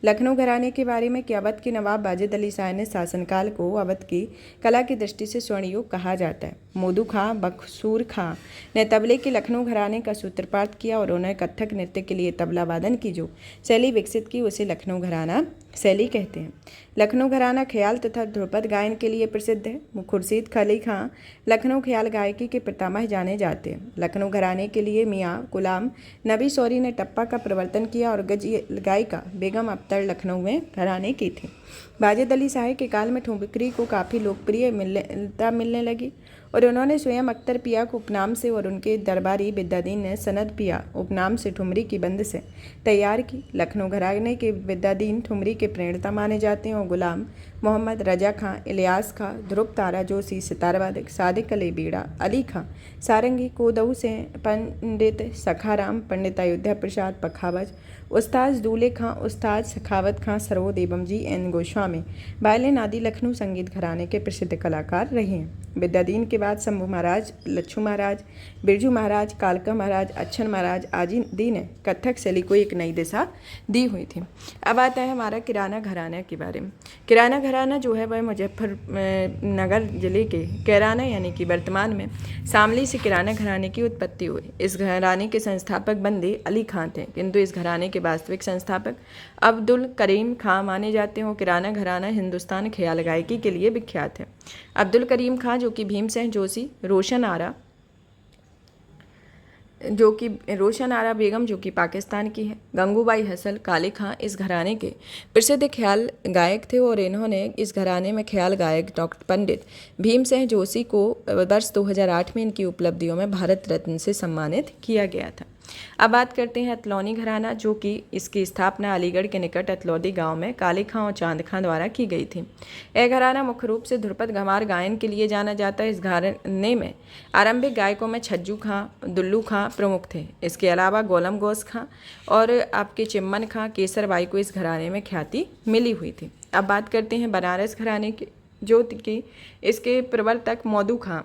लखनऊ घराने के बारे में कि अवध के नवाब वाजिद अली शाह ने शासनकाल को अवध की कला की दृष्टि से स्वर्ण युग कहा जाता है। मोदू खां बख्सूर खां ने तबले के लखनऊ घराने का सूत्रपात किया और उन्होंने कथक नृत्य के लिए तबला वादन की जो शैली विकसित की उसे लखनऊ घराना शैली कहते हैं। लखनऊ घराना ख्याल तथा ध्रुपद गायन के लिए प्रसिद्ध है। खुर्शीद खली खां लखनऊ ख्याल गायकी के पितामह जाने जाते हैं। लखनऊ घराने के लिए मियाँ गुलाम नबी शौरी ने टप्पा का प्रवर्तन किया और गायिका बेगम अख्तर लखनऊ में घराने की थी। वाजिद अली शाह के काल में ठुमरी को काफ़ी लोकप्रियता मिलने लगी और उन्होंने स्वयं अख्तर पिया को उपनाम से और उनके दरबारी विद्याधीन ने सनद पिया उपनाम से ठुमरी की बंद से तैयार की। लखनऊ घराने के विद्याधीन ठुमरी के प्रणेता माने जाते हैं और गुलाम मोहम्मद, रजा खां, इलियास खां, ध्रुव तारा जोशी सितारवादक, सादिक अली बीड़ा, अली खां सारंगी, कोदऊ से पंडित सखाराम, पंडित अयोध्या प्रसाद पखावज, उस्ताद दूल्हे खां, उस्ताद सखावत खां सरोद एवं जी.एन. गोस्वामी वायलिन आदि लखनऊ संगीत घराने के प्रसिद्ध कलाकार रहे हैं। विद्याधीन के बाद शंभू महाराज, लच्छू महाराज, बिरजू महाराज, कालका महाराज, अच्छन महाराज आदि ने कथक शैली को एक नई दिशा दी हुई थी। अब आता है हमारा किराना घराना के बारे में। किराना घराना जो है वह मुजफ्फरनगर जिले के कैराना यानी कि वर्तमान में शामली से किराना घराने की उत्पत्ति हुई। इस घराने के संस्थापक बंदे अली खां थे, किंतु इस घराने के वास्तविक संस्थापक अब्दुल करीम खां माने जाते हैं। किराना घराना हिंदुस्तान ख्याल गायकी के लिए विख्यात है। अब्दुल करीम खां जो कि भीमसेन जोशी, रोशन आरा, जो कि रोशन आरा बेगम जो कि पाकिस्तान की है, गंगूबाई हसल, काले खां इस घराने के प्रसिद्ध ख्याल गायक थे और इन्होंने इस घराने में ख्याल गायक डॉक्टर पंडित भीमसेन जोशी को वर्ष 2008 में इनकी उपलब्धियों में भारत रत्न से सम्मानित किया गया था। अब बात करते हैं अतलौनी घराना, जो कि इसकी स्थापना अलीगढ़ के निकट अतलौदी गांव में काले खां और चांद खां द्वारा की गई थी। यह घराना मुख्य रूप से ध्रुपद घमार गायन के लिए जाना जाता है। इस घराने में आरंभिक गायकों में छज्जू खां, दुल्लू खां प्रमुख थे। इसके अलावा गोलम गोस खां और आपके चिम्मन खां, केसर बाई को इस घराने में ख्याति मिली हुई थी। अब बात करते हैं बनारस घराने की, जो कि इसके प्रवर्तक मौदू खां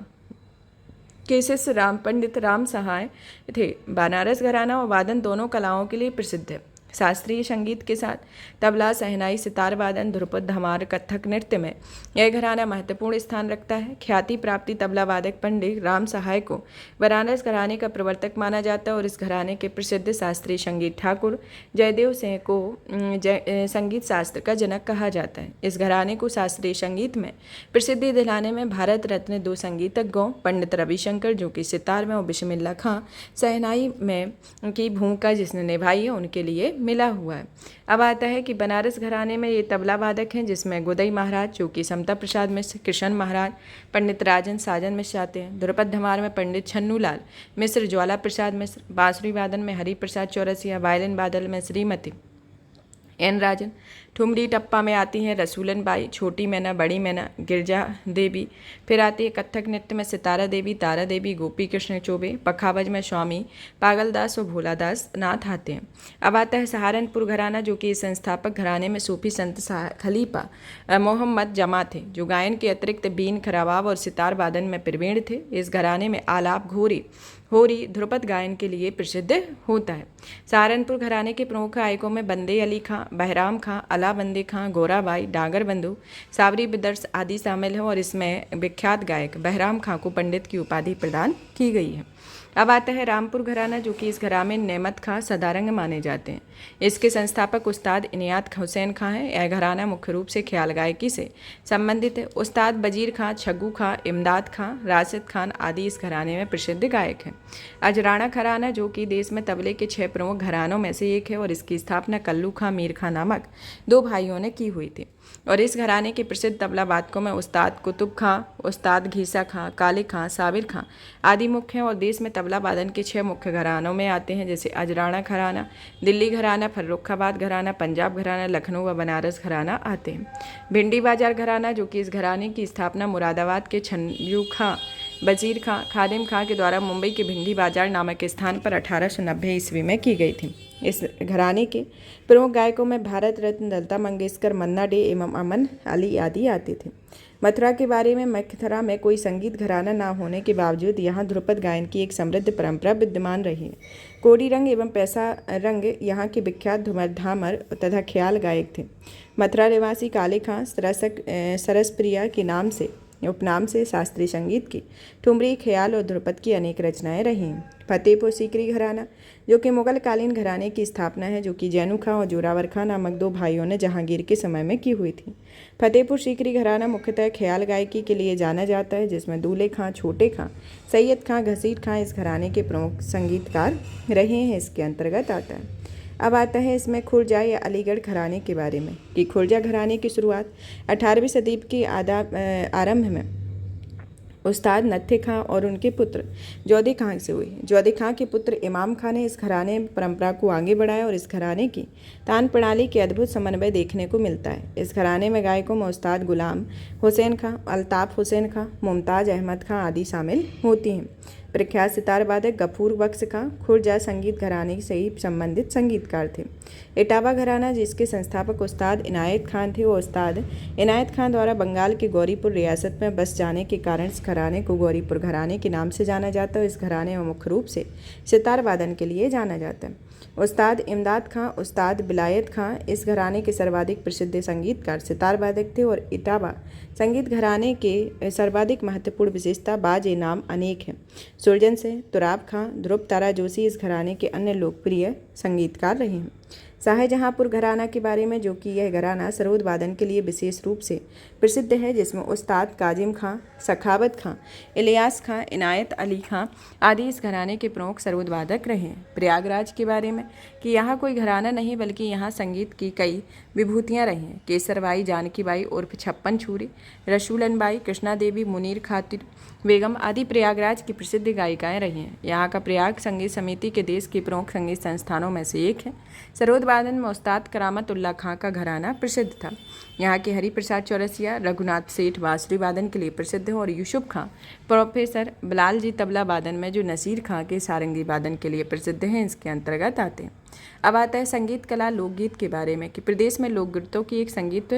के शिष्य राम पंडित राम सहाय थे। बनारस घराना और वादन दोनों कलाओं के लिए प्रसिद्ध है। शास्त्रीय संगीत के साथ तबला, शहनाई, सितार वादन, ध्रुपद, धमार, कथक नृत्य में यह घराना महत्वपूर्ण स्थान रखता है। ख्याति प्राप्ति तबला वादक पंडित राम सहाय को बनारस घराने का प्रवर्तक माना जाता है और इस घराने के प्रसिद्ध शास्त्रीय संगीत ठाकुर जयदेव सिंह को संगीत शास्त्र का जनक कहा जाता है। इस घराने को शास्त्रीय संगीत में प्रसिद्धि दिलाने में भारत रत्न 2 संगीतज्ञों पंडित रविशंकर जो कि सितार में और बिस्मिल्लाह खां शहनाई में की भूमिका जिसने निभाई है उनके लिए मिला हुआ है। अब आता है कि बनारस घराने में ये तबला वादक हैं जिसमें गोदई महाराज जो कि समता प्रसाद मिश्र, कृष्ण महाराज, पंडित राजन साजन मिश्र आते हैं। ध्रुपद धमार में पंडित छन्नूलाल मिश्र, ज्वाला प्रसाद मिश्र, बांसुरी वादन में हरि प्रसाद चौरसिया, वायलिन वादन में श्रीमती एन राजन, ठुमरी टप्पा में आती हैं रसूलन बाई, छोटी मैना, बड़ी मैना, गिरजा देवी। फिर आती है कथक नृत्य में सितारा देवी, तारा देवी, गोपी कृष्ण चौबे, पखावज में स्वामी पागलदास और भोलादास नाथ आते हैं। अब आता है सहारनपुर घराना, जो कि संस्थापक घराने में सूफी संत खलीफा मोहम्मद जमा थे, जो गायन के अतिरिक्त बीन, खरावाव और सितार वादन में प्रवीण थे। इस घराने में आलाप, घोरी, होरी, ध्रुपद गायन के लिए प्रसिद्ध होता है। सहारनपुर घराने के प्रमुख गायकों में बंदे अली खां, बहराम खां, अला बंदे खां, गोराबाई, डागर बंधु, सावरी बिदर्स आदि शामिल हैं और इसमें विख्यात गायक बहराम खां को पंडित की उपाधि प्रदान की गई है। अब आता है रामपुर घराना, जो कि इस घराने में नेमत खां सदारंग माने जाते हैं। इसके संस्थापक उस्ताद इनायत हुसैन खां हैं। यह घराना मुख्य रूप से ख्याल गायकी से संबंधित है। उस्ताद बजीर खां, छग्गू खां, इमदाद खां, राशिद खान आदि इस घराने में प्रसिद्ध गायक हैं। अजराना घराना, जो कि देश में तबले के 6 प्रमुख घरानों में से एक है और इसकी स्थापना कल्लू खां, मीर खां नामक 2 भाइयों ने की हुई थी और इस घराने के प्रसिद्ध तबला वादकों में उस्ताद कुतुब खां, उस्ताद घीसा खां, काले खां, साबिर खां आदि मुख्य हैं और देश में तबला वादन के 6 मुख्य घरानों में आते हैं, जैसे अजराना घराना, दिल्ली घराना, फर्रुखाबाद घराना, पंजाब घराना, लखनऊ व बनारस घराना आते हैं। भिंडी बाजार घराना, जो कि इस घराने की स्थापना मुरादाबाद के छन्नू खां, बजीर खां, खादिम खां के द्वारा मुंबई के भिंडी बाजार नामक स्थान पर 1890 ईस्वी में की गई थी। इस घराने के प्रमुख गायकों में भारत रत्न लता मंगेशकर, मन्ना डे एवं अमन अली आदि आते थे। मथुरा के बारे में मथुरा में कोई संगीत घराना ना होने के बावजूद यहाँ ध्रुपद गायन की एक समृद्ध परंपरा विद्यमान रही है। कोडी रंग एवं पैसा रंग यहाँ के विख्यात धूमर तथा ख्याल गायक थे। मथुरा निवासी काले खां सरसप्रिया के नाम से उपनाम से शास्त्रीय संगीत की ठुमरी, ख्याल और ध्रुपद की अनेक रचनाएं रही हैं। फतेहपुर सीकरी घराना, जो कि मुगल कालीन घराने की स्थापना है, जो कि जैनू खां और जोरावर खां नामक 2 भाइयों ने जहांगीर के समय में की हुई थी। फतेहपुर सीकरी घराना मुख्यतः ख्याल गायकी के लिए जाना जाता है, जिसमें दूल्हे खां, छोटे खां, सैयद खां, घसीट खां इस घराने के प्रमुख संगीतकार रहे हैं। इसके अंतर्गत आता है। अब आता है इसमें खुर्जा या अलीगढ़ घराने के बारे में कि खुर्जा घराने की शुरुआत 18वीं सदी के आरंभ में उस्ताद नत्थे खां और उनके पुत्र जोधे खां से हुई। जोधे खां के पुत्र इमाम खां ने इस घराने परंपरा को आगे बढ़ाया और इस घराने की तान प्रणाली के अद्भुत समन्वय देखने को मिलता है। इस घराने में गायकों में उस्ताद गुलाम हुसैन खां, अल्ताफ हुसैन खां, मुमताज अहमद खां आदि शामिल होती हैं। प्रख्यात सितार वादक गफूर बख्श खां खुर्जा संगीत घराने से ही संबंधित संगीतकार थे। इटावा घराना, जिसके संस्थापक उस्ताद इनायत खान थे, वो उस्ताद इनायत खान द्वारा बंगाल के गौरीपुर रियासत में बस जाने के कारण इस घराने को गौरीपुर घराने के नाम से जाना जाता है। इस घराने में मुख्य रूप से सितार वादन के लिए जाना जाता है। उस्ताद इमदाद खां, उस्ताद बिलायत खां इस घराने के सर्वाधिक प्रसिद्ध संगीतकार सितार वादक थे और इटावा संगीत घराने के सर्वाधिक महत्वपूर्ण विशेषता बाज नाम अनेक हैं। सुरजन से तुराब खां, ध्रुव तारा जोशी इस घराने के अन्य लोकप्रिय संगीतकार रहे हैं। शाहजहाँपुर घराना के बारे में, जो कि यह घराना सरोद वादन के लिए विशेष रूप से प्रसिद्ध है, जिसमें उस्ताद काजिम खां, सखावत खां, इलियास खां, इनायत अली खां आदि इस घराने के प्रमुख सरोद वादक रहे हैं। प्रयागराज के बारे में कि यहाँ कोई घराना नहीं बल्कि यहाँ संगीत की कई विभूतियाँ रही हैं। केसरबाई, जानकीबाई उर्फ छप्पन छुरी, रसूलनबाई, कृष्णा देवी, मुनीर खातिर बेगम आदि प्रयागराज की प्रसिद्ध गायिकाएं रही हैं। यहाँ का प्रयाग संगीत समिति के देश के प्रमुख संगीत संस्थानों में से एक है। सरोद वादन में उस्ताद करामत उल्ला खां का घराना प्रसिद्ध था। यहाँ के हरि प्रसाद चौरसिया, रघुनाथ सेठ बांसुरी वादन के लिए प्रसिद्ध हैं और यूसुफ खां प्रोफेसर बिलाल जी तबला वादन में, जो नसीर खां के सारंगी वादन के लिए प्रसिद्ध हैं, इसके अंतर्गत आते हैं। अब आता है संगीत कला लोकगीत के बारे में कि प्रदेश में लोकगीतों की एक संगीत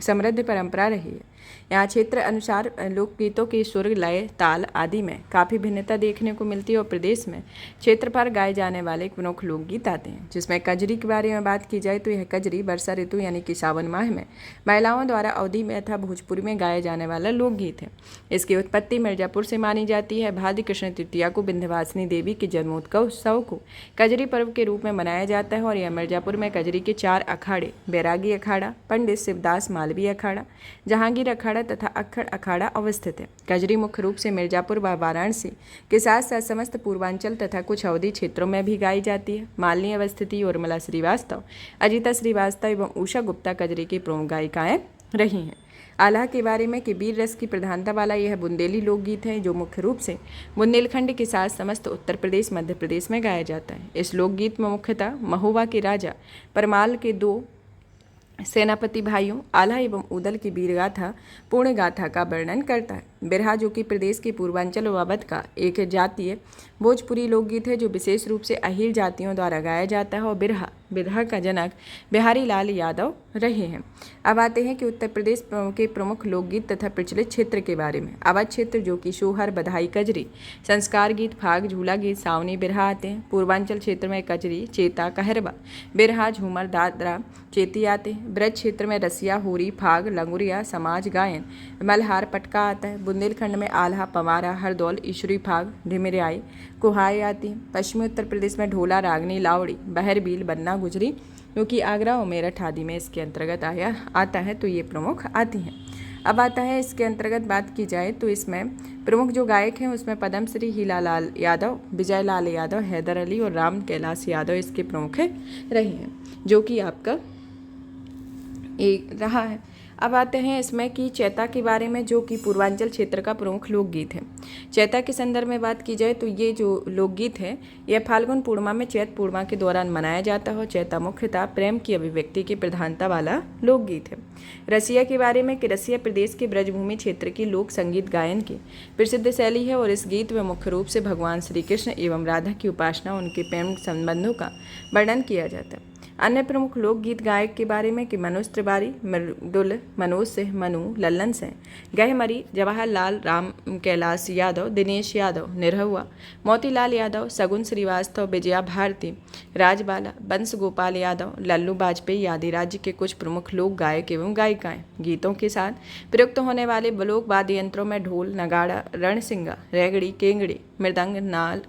समृद्ध परंपरा रही है। यहाँ क्षेत्र अनुसार लोकगीतों के सुर, लय, ताल आदि में काफ़ी भिन्नता देखने को मिलती है और प्रदेश में क्षेत्र पर गाए जाने वाले प्रमुख लोकगीत आते हैं। जिसमें कजरी के बारे में बात की जाए तो यह कजरी वर्षा ऋतु यानी कि सावन माह में महिलाओं द्वारा अवधी में तथा भोजपुरी में गाया जाने वाला लोकगीत है। इसकी उत्पत्ति मिर्जापुर से मानी जाती है। भाद्र कृष्ण तृतीया को विंध्यवासिनी देवी के जन्मोत्सव को कजरी पर्व के रूप में मनाया जाता है और यह मिर्जापुर में कजरी के 4 अखाड़े, बैरागी अखाड़ा, पंडित शिवदास मालवी अखाड़ा, जहांगीर अखाड़ा तथा अक्खड़ अखाड़ा अवस्थित है। कजरी मुख्य रूप से मिर्जापुर व वाराणसी के साथ साथ समस्त पूर्वांचल तथा कुछ अवधि क्षेत्रों में भी गाई जाती है। मालिनी अवस्थिति, उर्मिला श्रीवास्तव, अजिता श्रीवास्तव एवं उषा गुप्ता कजरी की प्रमुख गायिकाएं रही हैं। आल्हा के बारे में कि वीर रस की प्रधानता वाला यह बुंदेली लोकगीत है, जो मुख्य रूप से बुंदेलखंड के साथ समस्त उत्तर प्रदेश, मध्य प्रदेश में गाया जाता है। इस लोकगीत में मुख्यतः महोबा के राजा परमाल के 2 सेनापति भाइयों आल्हा एवं उदल की वीर गाथा पूर्ण गाथा का वर्णन करता है। बिरहा, जो कि प्रदेश के पूर्वांचल व अवध का एक जातीय भोजपुरी लोकगीत है, जो विशेष रूप से अहीर जातियों द्वारा गाया जाता है और बिरहा का जनक बिहारी लाल यादव रहे हैं। अब आते हैं कि उत्तर प्रदेश के प्रमुख लोकगीत तथा प्रचलित क्षेत्र के बारे में। अवध क्षेत्र, जो कि सोहर, बधाई, कजरी, संस्कार गीत, फाग, झूला गीत, सावनी, बिरहा आते हैं। पूर्वांचल क्षेत्र में कजरी, चेता, कहरवा, बिरहा, झूमर, दादरा, चेती आते हैं। ब्रज क्षेत्र में रसिया, होरी, फाग, लंगुरिया, समाज गायन, मल्हार, पटका आता है। बुंदेलखंड में आल्हा, पवारा, हरदौल, ईश्वरी, फाग, ढिमिराई, कुहाई आती है। पश्चिमी उत्तर प्रदेश में ढोला, रागनी, लावड़ी, बहरबील, बन्ना, गुजरी, जो कि आगरा और मेरठ आदि में इसके अंतर्गत आता है, तो ये प्रमुख आती हैं। अब आता है इसके अंतर्गत बात की जाए तो इसमें प्रमुख जो गायक हैं उसमें पद्मश्री हीलालाल यादव, विजय लाल यादव, हैदर अली और राम कैलाश यादव इसके प्रमुख रहे हैं, जो कि आपका एक रहा है। अब आते हैं इसमें कि चैता के बारे में, जो कि पूर्वांचल क्षेत्र का प्रमुख लोकगीत है। चैता के संदर्भ में बात की जाए तो ये जो लोकगीत है यह फाल्गुन पूर्णिमा में चैत पूर्णिमा के दौरान मनाया जाता है और चैता मुख्यतः प्रेम की अभिव्यक्ति की प्रधानता वाला लोकगीत है। रसिया के बारे में कि रसिया प्रदेश के ब्रजभूमि क्षेत्र की लोक संगीत गायन की प्रसिद्ध शैली है और इस गीत में मुख्य रूप से भगवान श्री कृष्ण एवं राधा की उपासना, उनके प्रेम संबंधों का वर्णन किया जाता है। अन्य प्रमुख लोकगीत गायक के बारे में कि मनोज त्रिवारी, मृदुल, मनोज सिंह, मनु, लल्लन सिंह, गहमरी, जवाहरलाल, राम कैलाश यादव, दिनेश यादव, निरहुआ, मोतीलाल यादव, सगुन श्रीवास्तव, विजया भारती, राजबाला, बंस गोपाल यादव, लल्लू वाजपेयी आदि राज्य के कुछ प्रमुख लोक गायक एवं गायिकाएं। गीतों के साथ प्रयुक्त होने वाले लोक वाद्य यंत्रों में ढोल, नगाड़ा, रणसिंगा, रेगड़ी, केंगड़ी, मृदंग, नाल,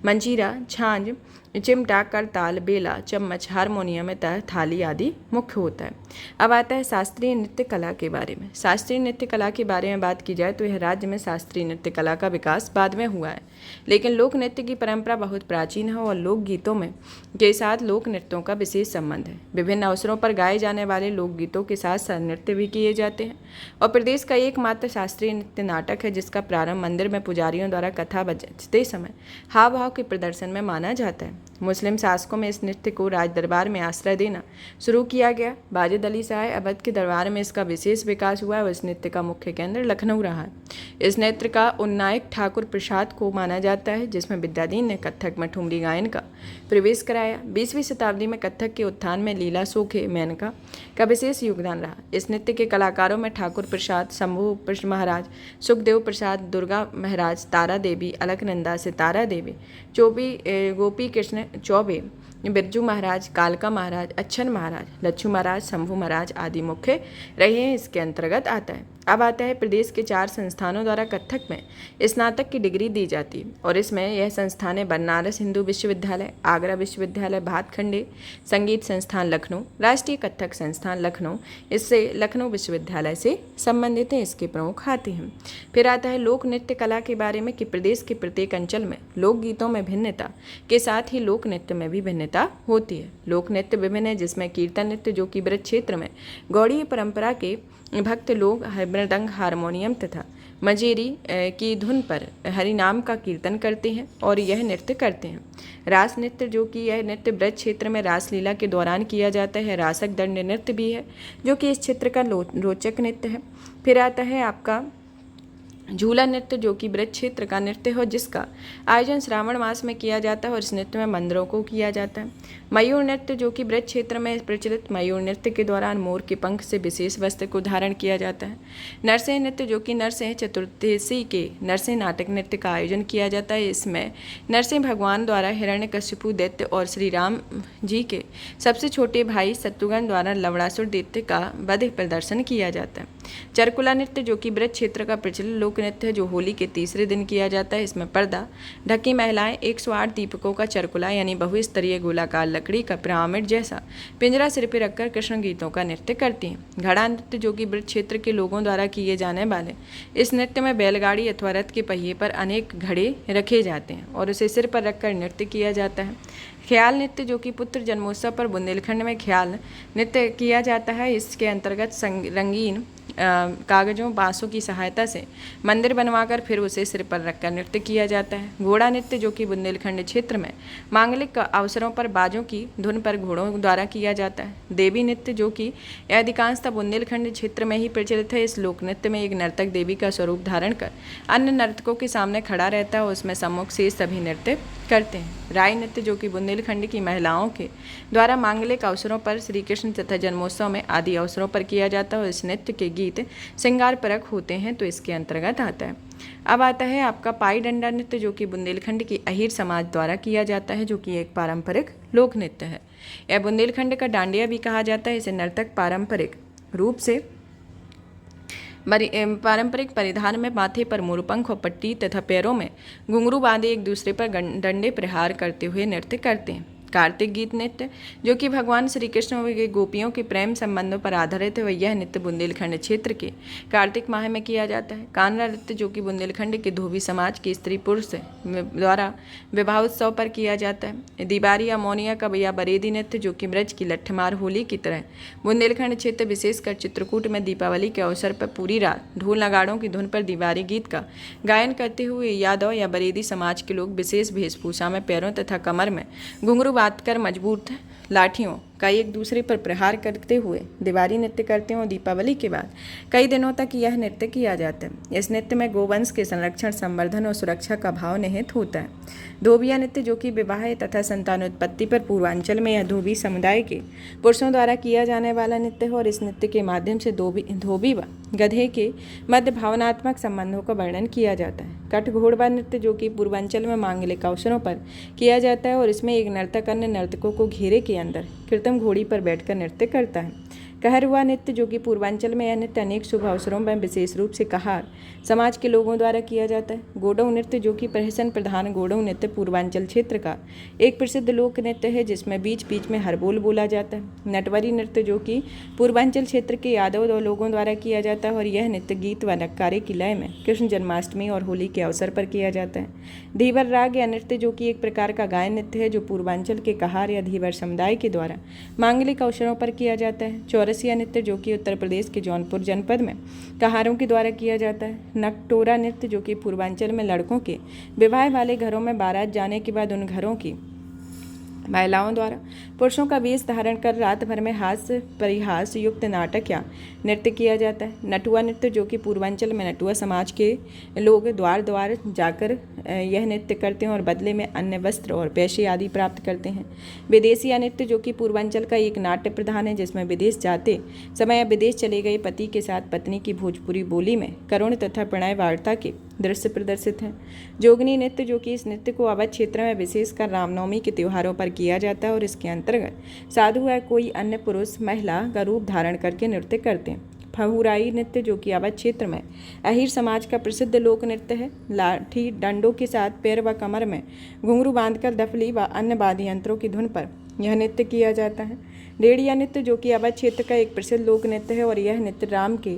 मंजीरा, झांझ, चिमटा, करताल, बेला, चम्मच, हारमोनियम, थाली आदि मुख्य होता है। अब आता है शास्त्रीय नृत्य कला के बारे में। शास्त्रीय नृत्य कला के बारे में बात की जाए तो यह राज्य में शास्त्रीय नृत्य कला का विकास बाद में हुआ है, लेकिन लोक नृत्य की परंपरा बहुत प्राचीन है और लोकगीतों में के साथ लोक नृत्यों का विशेष संबंध है। विभिन्न अवसरों पर गाए जाने वाले लोकगीतों के साथ साथ नृत्य भी किए जाते हैं और प्रदेश का एकमात्र शास्त्रीय नृत्य नाटक है जिसका प्रारंभ मंदिर में पुजारियों द्वारा कथा बजते समय हाव भाव के प्रदर्शन में माना जाता है। मुस्लिम शासकों में इस नृत्य को राज दरबार में आश्रय देना शुरू किया गया। वाजिद अली शाह अवध के दरबार में इसका विशेष विकास हुआ और इस नृत्य का मुख्य केंद्र लखनऊ रहा है। इस नृत्य का उन्नायक ठाकुर प्रसाद को माना जाता है, जिसमें विद्याधीन ने कत्थक में ठुमरी गायन का प्रवेश कराया। 20वीं शताब्दी में कत्थक के उत्थान में लीला सोखे मेनका का विशेष योगदान रहा। इस नृत्य के कलाकारों में ठाकुर प्रसाद, शंभू महाराज, सुखदेव प्रसाद, दुर्गा महाराज, तारा देवी, अलकनंदा, सितारा देवी, गोपी कृष्ण चौबे, बिरजू महाराज, कालका महाराज, अच्छन महाराज, लच्छू महाराज, शंभू महाराज आदि मुख्य रहे हैं, इसके अंतर्गत आता है। अब आता है प्रदेश के 4 संस्थानों द्वारा कथक में स्नातक की डिग्री दी जाती है और इसमें यह संस्थान है बनारस हिंदू विश्वविद्यालय, आगरा विश्वविद्यालय, भातखंडे संगीत संस्थान लखनऊ, राष्ट्रीय कथक संस्थान लखनऊ, इससे लखनऊ विश्वविद्यालय से संबंधित है, इसके प्रमुख आते हैं। फिर आता है लोक नृत्य कला के बारे में कि प्रदेश के प्रत्येक अंचल में लोकगीतों में भिन्नता के साथ ही लोक नृत्य में भी भिन्नता होती है। लोक नृत्य विभिन्न है, जिसमें कीर्तन नृत्य जो कि ब्रज क्षेत्र में गौड़ीय परंपरा के भक्त लोग मृदंग, हारमोनियम तथा मजेरी की धुन पर हरि नाम का कीर्तन करते हैं और यह नृत्य करते हैं। रास नृत्य जो कि यह नृत्य ब्रज क्षेत्र में रासलीला के दौरान किया जाता है। रासक दंड नृत्य भी है जो कि इस क्षेत्र का रोचक नृत्य है। फिर आता है आपका झूला नृत्य जो कि ब्रज क्षेत्र का नृत्य हो, जिसका आयोजन श्रावण मास में किया जाता है और इस नृत्य में मंदिरों को किया जाता है। मयूर नृत्य जो कि ब्रज क्षेत्र में प्रचलित मयूर नृत्य के दौरान मोर के पंख से विशेष वस्त्र को धारण किया जाता है। नरसिंह नृत्य जो कि नरसिंह चतुर्दशी के नरसिंह नाटक नृत्य का आयोजन किया जाता है। इसमें नरसिंह भगवान द्वारा हिरण्यकशिपु दैत्य और श्री राम जी के सबसे छोटे भाई शत्रुघ्न द्वारा लवणासुर दैत्य का वध प्रदर्शन किया जाता है। चरकुला नृत्य जो कि ब्रज क्षेत्र का प्रचलित लोक नृत्य है, जो होली के तीसरे दिन किया जाता है। इसमें पर्दा ढकी महिलाएं 108 दीपकों का चरकुला यानी बहुस्तरीय गोलाकार लकड़ी का पिरामिड जैसा पिंजरा सिर पर रखकर कृष्ण गीतों का नृत्य करती हैं। घड़ा नृत्य जो कि ब्रज क्षेत्र के लोगों द्वारा किए जाने वाले इस नृत्य में बैलगाड़ी अथवा रथ के पहिए पर अनेक घड़े रखे जाते हैं और उसे सिर पर रखकर नृत्य किया जाता है। ख्याल नृत्य जो कि पुत्र जन्मोत्सव पर बुंदेलखंड में ख्याल नृत्य किया जाता है। इसके अंतर्गत रंगीन कागजों बांसों की सहायता से मंदिर बनवाकर फिर उसे सिर पर रखकर नृत्य किया जाता है। घोड़ा नृत्य जो कि बुंदेलखंड क्षेत्र में मांगलिक अवसरों पर बाजों की धुन पर घोड़ों द्वारा किया जाता है। देवी नृत्य जो कि अधिकांशतः बुंदेलखंड क्षेत्र में ही प्रचलित है। इस लोक नृत्य में एक नर्तक देवी का स्वरूप धारण कर अन्य नर्तकों के सामने खड़ा रहता है और उसमें सम्मुख से सभी नृत्य करते हैं। राई नृत्य जो कि बुंदेलखंड की महिलाओं के द्वारा मांगलिक अवसरों पर, श्री कृष्ण तथा जन्मोत्सव में आदि अवसरों पर किया जाता है और इस नृत्य के गीत श्रृंगार परक होते हैं, तो इसके अंतर्गत आता है। अब आता है आपका पाई डंडा नृत्य जो कि बुंदेलखंड की अहीर समाज द्वारा किया जाता है, जो कि एक पारंपरिक लोक नृत्य है। यह बुंदेलखंड का डांडिया भी कहा जाता है। इसे नर्तक पारंपरिक रूप से पारंपरिक परिधान में माथे पर मोरपंख और पट्टी तथा पैरों में घुंघरू बांधे एक दूसरे पर डंडे प्रहार करते हुए नृत्य करते हैं। कार्तिक गीत नृत्य जो कि भगवान श्री कृष्ण के गोपियों के प्रेम संबंधों पर आधारित है, वह यह नृत्य बुंदेलखंड क्षेत्र के कार्तिक माह में किया जाता है। कानरा नृत्य जो कि बुंदेलखंड के धोबी समाज के स्त्री पुरुष द्वारा विवाह उत्सव पर किया जाता है। दीवारी अमोनिया का या बरेदी नृत्य जो कि ब्रज की लट्ठमार होली की तरह बुंदेलखंड क्षेत्र विशेषकर चित्रकूट में दीपावली के अवसर पर पूरी रात ढोल नगाड़ों की धुन पर दीवारी गीत का गायन करते हुए यादव या बरेदी समाज के लोग विशेष वेशभूषा में पैरों तथा कमर में घुंघरू बात कर मजबूत लाठियों का एक दूसरे पर प्रहार करते हुए दीवारी नृत्य करते हैं और दीपावली के बाद कई दिनों तक यह नृत्य किया जाता है। इस नृत्य में गोवंश के संरक्षण, संवर्धन और सुरक्षा का भाव निहित होता है। धोबिया नृत्य जो कि विवाह तथा संतानोत्पत्ति पर पूर्वांचल में यह धोबी समुदाय के पुरुषों द्वारा किया जाने वाला नृत्य है और इस नृत्य के माध्यम से धोबी व गधे के मध्य भावनात्मक संबंधों का वर्णन किया जाता है। कट घोड़वा नृत्य जो कि पूर्वांचल में मांगलिक अवसरों पर किया जाता है और इसमें एक नर्तक अन्य नर्तकों को घेरे के अंदर कृत्रिम घोड़ी पर बैठकर नृत्य करता है। कहरुआ नृत्य जो कि पूर्वांचल में यह नृत्य अनेक शुभ अवसरों में विशेष रूप से कहार समाज के लोगों द्वारा किया जाता है। गोडऊ नृत्य जो कि प्रहसन प्रधान गोडऊ नृत्य पूर्वांचल क्षेत्र का एक प्रसिद्ध लोक नृत्य है, जिसमें बीच बीच में हरबोल बोला जाता है। नटवरी नृत्य जो कि पूर्वांचल क्षेत्र के यादव लोगों द्वारा किया जाता है और यह नृत्य गीत व नक्कारे की लय में कृष्ण जन्माष्टमी और होली के अवसर पर किया जाता है। धीवर राग या नृत्य जो कि एक प्रकार का गायन नृत्य है, जो पूर्वांचल के कहार या धीवर समुदाय के द्वारा मांगलिक अवसरों पर किया जाता है। चौरसिया नृत्य जो कि उत्तर प्रदेश के जौनपुर जनपद में कहारों के द्वारा किया जाता है। नकटोरा नृत्य जो कि पूर्वांचल में लड़कों के विवाह वाले घरों में बारात जाने के बाद उन घरों की महिलाओं द्वारा पुरुषों का वेश धारण कर रात भर में हास्य परिहास युक्त नाटक या नृत्य किया जाता है। नटुआ नृत्य जो कि पूर्वांचल में नटुआ समाज के लोग द्वार द्वार जाकर यह नृत्य करते हैं और बदले में अन्य वस्त्र और पैसे आदि प्राप्त करते हैं। विदेशिया नृत्य जो कि पूर्वांचल का एक नाट्य प्रधान है, जिसमें विदेश जाते समय या विदेश चले गए पति के साथ पत्नी की भोजपुरी बोली में करुण तथा प्रणय वार्ता के दृश्य प्रदर्शित हैं। जोगनी नृत्य, जो कि इस नृत्य को अवध क्षेत्र में विशेषकर रामनवमी के त्योहारों पर किया जाता है और इसके अंतर्गत साधु या कोई अन्य पुरुष महिला का रूप धारण करके नृत्य करते हैं। फहुराई नृत्य, जो कि अवध क्षेत्र में अहीर समाज का प्रसिद्ध लोक नृत्य है। लाठी डंडों के साथ पैर व कमर में घुंघरू बांधकर दफली व अन्य वाद्य यंत्रों की धुन पर यह नृत्य किया जाता है। डेढ़िया नृत्य, जो कि अवध क्षेत्र का एक प्रसिद्ध लोक नृत्य है और यह नृत्य राम के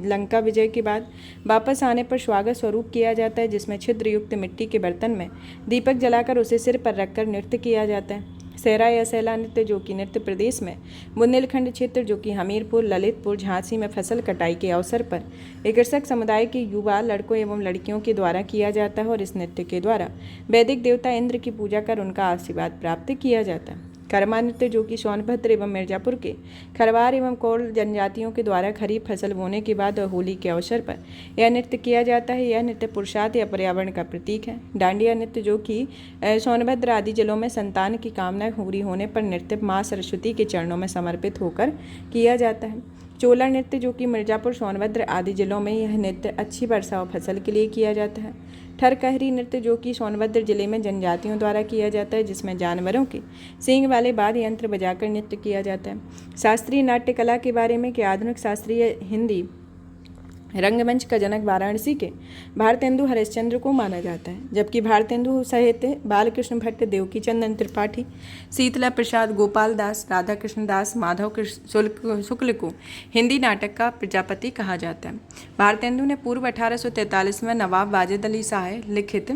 लंका विजय के बाद वापस आने पर स्वागत स्वरूप किया जाता है, जिसमें छिद्र युक्त मिट्टी के बर्तन में दीपक जलाकर उसे सिर पर रखकर नृत्य किया जाता है। सेरा या सैला नृत्य, जो कि नृत्य प्रदेश में बुंदेलखंड क्षेत्र, जो कि हमीरपुर, ललितपुर, झांसी में फसल कटाई के अवसर पर एक कृषक समुदाय के युवा लड़कों एवं लड़कियों के द्वारा किया जाता है और इस नृत्य के द्वारा वैदिक देवता इंद्र की पूजा कर उनका आशीर्वाद प्राप्त किया जाता है। कर्मा नृत्य, जो कि सोनभद्र एवं मिर्जापुर के खरवार एवं कौल जनजातियों के द्वारा खरीफ फसल बोने के बाद और होली के अवसर पर यह नृत्य किया जाता है। यह नृत्य पुरुषार्थ या पर्यावरण का प्रतीक है। डांडिया नृत्य, जो कि सोनभद्र आदि जिलों में संतान की कामना पूरी होने पर नृत्य माँ सरस्वती के चरणों में समर्पित होकर किया जाता है। चोला नृत्य, जो कि मिर्जापुर, सोनभद्र आदि जिलों में यह नृत्य अच्छी वर्षा और फसल के लिए किया जाता है। ठरकहरी नृत्य, जो कि सोनभद्र जिले में जनजातियों द्वारा किया जाता है, जिसमें जानवरों के सींग वाले वाद्य यंत्र बजाकर नृत्य किया जाता है। शास्त्रीय नाट्य कला के बारे में कि आधुनिक शास्त्रीय हिंदी रंगमंच का जनक वाराणसी के भारतेंदु हरिश्चंद्र को माना जाता है, जबकि भारतेंदु सहित बालकृष्ण भट्ट, देवकी चंदन त्रिपाठी, शीतला प्रसाद, गोपाल दास, राधा कृष्ण दास, माधव शुक्ल को हिंदी नाटक का प्रजापति कहा जाता है। भारतेंदु ने पूर्व 1843 में नवाब वाजिद अली शाह लिखित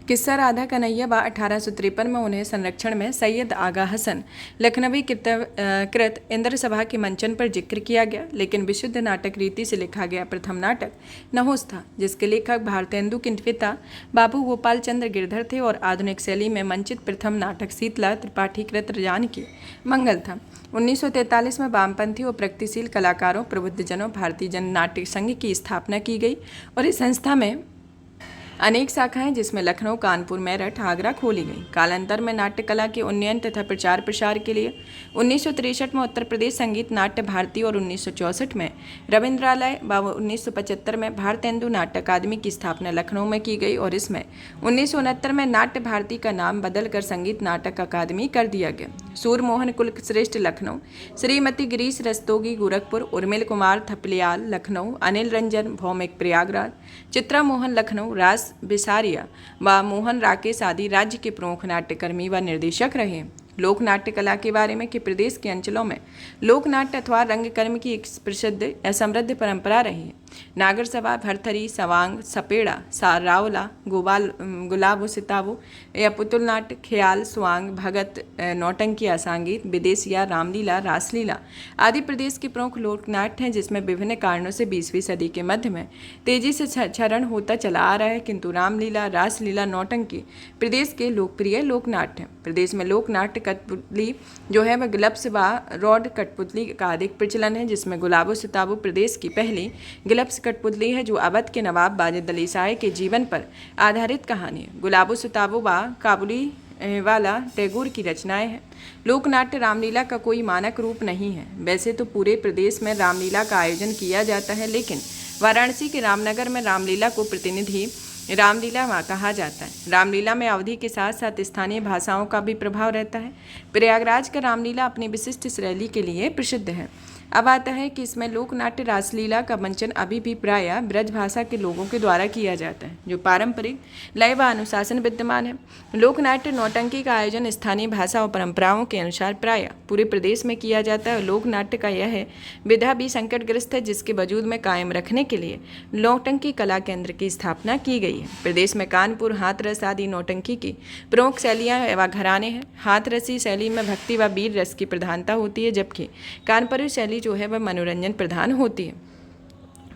किस्सा राधा कन्हैया व 1853 में उन्हें संरक्षण में सैयद आगा हसन लखनवी कृत इंद्र सभा के मंचन पर जिक्र किया गया, लेकिन विशुद्ध नाटक रीति से लिखा गया प्रथम नाटक नहुस था, जिसके लेखक भारतेंदु के पिता बाबू गोपाल चंद्र गिरधर थे और आधुनिक शैली में मंचित प्रथम नाटक शीतला त्रिपाठी कृत जानकी मंगल था। 1943 में वामपंथी और प्रगतिशील कलाकारों, प्रबुद्धजनों, भारतीय जन नाट्य संघ की स्थापना की गई और इस संस्था में अनेक शाखाएं, जिसमें लखनऊ, कानपुर, मेरठ, आगरा खोली गई। कालांतर में नाट्य कला के उन्नयन तथा प्रचार प्रसार के लिए 1963 में उत्तर प्रदेश संगीत नाट्य भारती और 1964 में रविंद्रालय व 1975 में भारतेंदु नाट्य अकादमी की स्थापना लखनऊ में की गई और इसमें 1969 में नाट्य भारती का नाम बदलकर संगीत नाटक अकादमी कर दिया गया। सूर मोहन कुलश्रेष्ठ लखनऊ, श्रीमती गिरीश रस्तोगी गोरखपुर, उर्मिल कुमार थपलियाल लखनऊ, अनिल रंजन भौमिक प्रयागराज, चित्रा मोहन लखनऊ, रास बिसारिया व मोहन राकेश आदि राज्य के प्रमुख नाट्यकर्मी व निर्देशक रहे। लोक नाट्य कला के बारे में कि प्रदेश के अंचलों में लोक नाट्य अथवा रंगकर्म की एक प्रसिद्ध या समृद्ध परंपरा रही है। नागर सभा, भरथरी, सवांग, सपेड़ा, सारावला, गुलाबो सितावो या पुतुल नाट्य, ख्याल, स्वांग, भगत, नौटंकी, संगीत, विदेशिया, रामलीला, रासलीला आदि प्रदेश के प्रमुख लोक नाट्य हैं, जिसमें विभिन्न कारणों से 20वीं सदी के मध्य में तेजी से क्षरण होता चला आ रहा है, किंतु रामलीला, रासलीला, नौटंकी प्रदेश के लोकप्रिय लोक नाट्य हैं। प्रदेश में लोक नाट्य कठपुतली जो है वह ग्लब्स व रॉड कठपुतली का अधिक प्रचलन है, जिसमें गुलाबो सिताबो प्रदेश की पहली ग्लब्स कठपुतली है, जो अवध के नवाब वाजिद अली शाह के जीवन पर आधारित कहानी है। गुलाबो सिताबो व काबुली वाला टैगोर की रचनाएं हैं। लोकनाट्य रामलीला का कोई मानक रूप नहीं है। वैसे तो पूरे प्रदेश में रामलीला का आयोजन किया जाता है, लेकिन वाराणसी के रामनगर में रामलीला को प्रतिनिधि रामलीला कहा जाता है। रामलीला में अवधि के साथ साथ स्थानीय भाषाओं का भी प्रभाव रहता है। प्रयागराज का रामलीला अपनी विशिष्ट शैली के लिए प्रसिद्ध है। अब आता है कि इसमें लोकनाट्य रासलीला का मंचन अभी भी प्रायः ब्रज भाषा के लोगों के द्वारा किया जाता है, जो पारंपरिक लय व अनुशासन विद्यमान है। लोकनाट्य नौटंकी का आयोजन स्थानीय भाषा और परंपराओं के अनुसार प्रायः पूरे प्रदेश में किया जाता है। लोकनाट्य का यह विधा भी संकटग्रस्त है, जिसके वजूद में कायम रखने के लिए नौटंकी कला केंद्र की स्थापना की गई है। प्रदेश में कानपुर, हाथरस आदि नौटंकी की प्रमुख शैलियाँ व घराने हैं। हाथरसी शैली में भक्ति व वीर रस की प्रधानता होती है, जबकि कानपुरी शैली जो है वह मनोरंजन प्रधान होती है।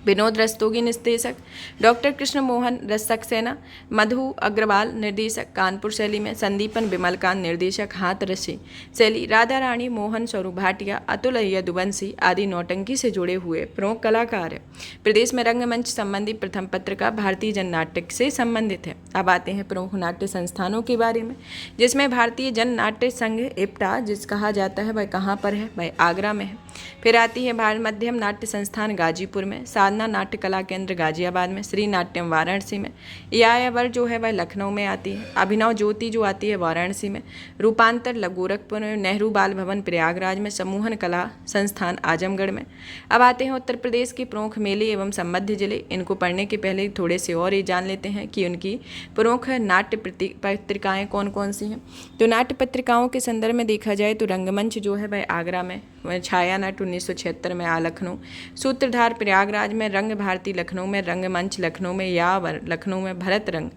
विनोद रस्तोगी निर्देशक, डॉक्टर कृष्ण मोहन रस सक्सेना, मधु अग्रवाल निर्देशक कानपुर शैली में, संदीपन बिमलकांत निर्देशक हाथरसी शैली, राधा रानी मोहन स्वरूप भाटिया, अतुल यदुवंशी आदि नौटंकी से जुड़े हुए प्रमुख कलाकार है। प्रदेश में रंगमंच संबंधी प्रथम पत्रिका भारतीय जन नाट्य से संबंधित है। अब आते हैं प्रमुख नाट्य संस्थानों के बारे में, जिसमें भारतीय जन नाट्य संघ इप्टा जिस कहा जाता है वह कहाँ पर है, वह आगरा में है। फिर आती है भारत मध्यम नाट्य संस्थान गाजीपुर में, साधना साधना नाट्य कला केंद्र गाजियाबाद में, श्री नाट्यम वाराणसी में, यायावर जो है वह लखनऊ में आती है, अभिनव ज्योति जो आती है वाराणसी में, रूपांतर गोरखपुर में, नेहरू बाल भवन प्रयागराज में, सम्मोहन कला संस्थान आजमगढ़ में। अब आते हैं उत्तर प्रदेश के प्रमुख मेले एवं संबद्ध जिले। इनको पढ़ने के पहले थोड़े से और ये जान लेते हैं कि उनकी प्रमुख नाट्य पत्रिकाएँ कौन कौन सी हैं। तो नाट्य पत्रिकाओं के संदर्भ में देखा जाए तो रंगमंच जो है वह आगरा में, छायानट 1976 में लखनऊ, सूत्रधार प्रयागराज में, रंग भारती लखनऊ में, रंगमंच लखनऊ में, यावर लखनऊ में, भरत रंग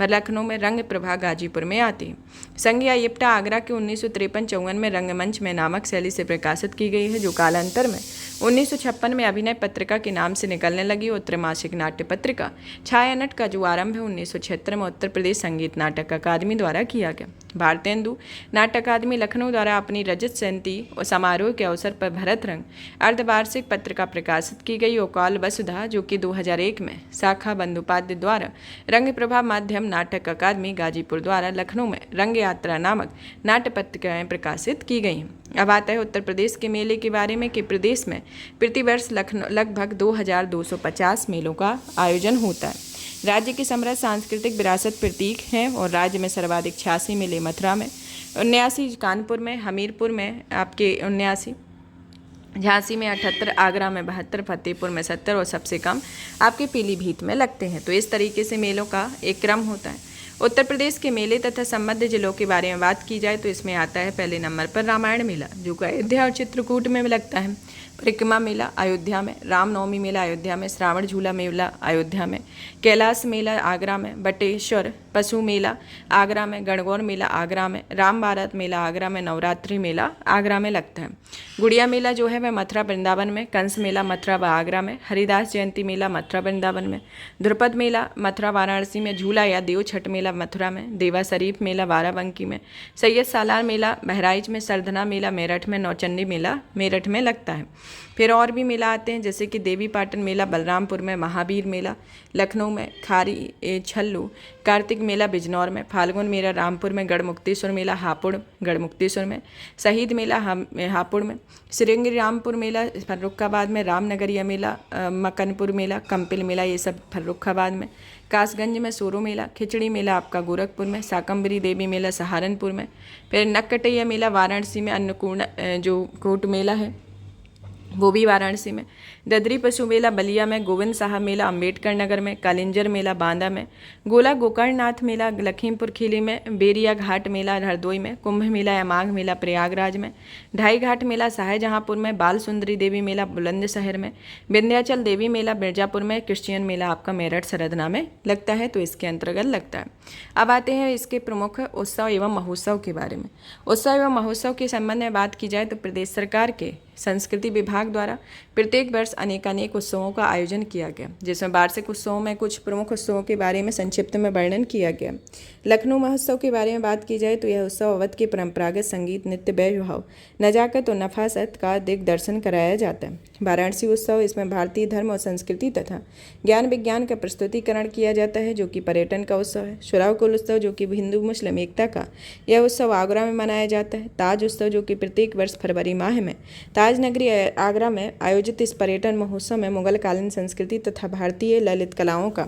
लखनऊ में, रंग प्रभा गाजीपुर में आती है। संघ या यिप्टा आगरा के 1953-54 में रंगमंच में नामक शैली से प्रकाशित की गई है, जो कालांतर में 1956 में अभिनय पत्रिका के नाम से निकलने लगी। और त्रैमासिक नाट्य पत्रिका छायानट का जो आरंभ है 1976 में उत्तर प्रदेश संगीत नाटक अकादमी द्वारा किया गया। भारतेंदु नाट्य अकादमी लखनऊ द्वारा अपनी रजत जयंती और समारोह के अवसर पर भरत रंग अर्धवार्षिक पत्रिका प्रकाशित की गई। और काल वसुधा जो कि 2001 में शाखा बंदोपाध्याय द्वारा रंग प्रभा माध्यम नाटक अकादमी गाजीपुर द्वारा लखनऊ में रंग यात्रा नामक नाट्य पत्रिकाएं प्रकाशित की गई हैं। अब आता है उत्तर प्रदेश के मेले के बारे में कि प्रदेश में प्रतिवर्ष लगभग 2250 मेलों का आयोजन होता है। राज्य की समृद्ध सांस्कृतिक विरासत प्रतीक हैं और राज्य में सर्वाधिक 86 मेले मथुरा में, 79 कानपुर में, हमीरपुर में आपके 79, झांसी में 78, आगरा में 72, फतेहपुर में 70 और सबसे कम आपके पीलीभीत में लगते हैं। तो इस तरीके से मेलों का एक क्रम होता है। उत्तर प्रदेश के मेले तथा संबद्ध जिलों के बारे में बात की जाए तो इसमें आता है पहले नंबर पर रामायण मेला, जो कि अयोध्या और चित्रकूट में लगता है। परिक्रमा मेला अयोध्या में, रामनवमी मेला अयोध्या में, श्रावण झूला मेला अयोध्या में, कैलाश मेला आगरा में, बटेश्वर पशु मेला आगरा में, गणगौर मेला आगरा में, राम बारात मेला आगरा में, नवरात्रि मेला आगरा में लगता है। गुड़िया मेला जो है वह मथुरा वृंदावन में, कंस मेला मथुरा व आगरा में, हरिदास जयंती मेला मथुरा वृंदावन में, ध्रुपद मेला मथुरा वाराणसी में, झूला या देव छठ मेला मथुरा में, देवा शरीफ मेला बाराबंकी में, सैयद सालार मेला बहराइच में, सरधना मेला मेरठ में, नौचंडी मेला मेरठ में लगता है। फिर और भी मेला आते हैं जैसे कि देवी पाटन मेला बलरामपुर में, महावीर मेला लखनऊ में, खारी छल्लू कार्तिक मेला बिजनौर में, फाल्गुन मेला रामपुर में, गढ़मुक्तेश्वर मेला हापुड़ गढ़मुक्तेश्वर में, शहीद मेला हापुड़ में, श्रृंगी रामपुर मेला फर्रुखाबाद में, रामनगरिया मेला मकनपुर मेला, कंपिल मेला ये सब फर्रुखाबाद में, कासगंज में सोरो मेला, खिचड़ी मेला आपका गोरखपुर में, शाकंभरी देवी मेला सहारनपुर में, फिर नक्कटैया मेला वाराणसी में, अन्नपूर्णा जो कोट मेला है वो भी वाराणसी में, ददरी पशु मेला बलिया में, गोविंद साहब मेला अम्बेडकर नगर में, कालिंजर मेला बांदा में, गोला गोकर्णनाथ मेला लखीमपुर खीरी में, बेरिया घाट मेला हरदोई में, कुंभ मेला या माघ मेला प्रयागराज में, ढाई घाट मेला शाहजहांपुर में, बाल सुंदरी देवी मेला बुलंदशहर में, विंध्याचल देवी मेला मिर्जापुर में, क्रिश्चियन मेला आपका मेरठ सरदना में लगता है, तो इसके अंतर्गत लगता है। अब आते हैं इसके प्रमुख उत्सव एवं महोत्सव के बारे में। उत्सव एवं महोत्सव के संबंध में बात की जाए तो प्रदेश सरकार के संस्कृति विभाग द्वारा प्रत्येक वर्ष अनेक उत्सवों का आयोजन किया गया, जिसमें वार्षिक उत्सवों में कुछ प्रमुख उत्सवों के बारे में संक्षिप्त में वर्णन किया गया। लखनऊ महोत्सव के बारे में बात की जाए तो यह उत्सव अवध के परंपरागत संगीत, नृत्य, वैभव, नजाकत और नफासत का दिग्दर्शन कराया जाता है। वाराणसी उत्सव, इसमें भारतीय धर्म और संस्कृति तथा ज्ञान विज्ञान का प्रस्तुतिकरण किया जाता है, जो कि पर्यटन का उत्सव है। शुरावकुल उत्सव जो कि हिंदू मुस्लिम एकता का यह उत्सव आगरा में मनाया जाता है। ताज उत्सव जो कि प्रत्येक वर्ष फरवरी माह में ताज नगरी आगरा में आयोजित इस पर्यटन महोत्सव में मुगल कालीन संस्कृति तथा भारतीय ललित कलाओं का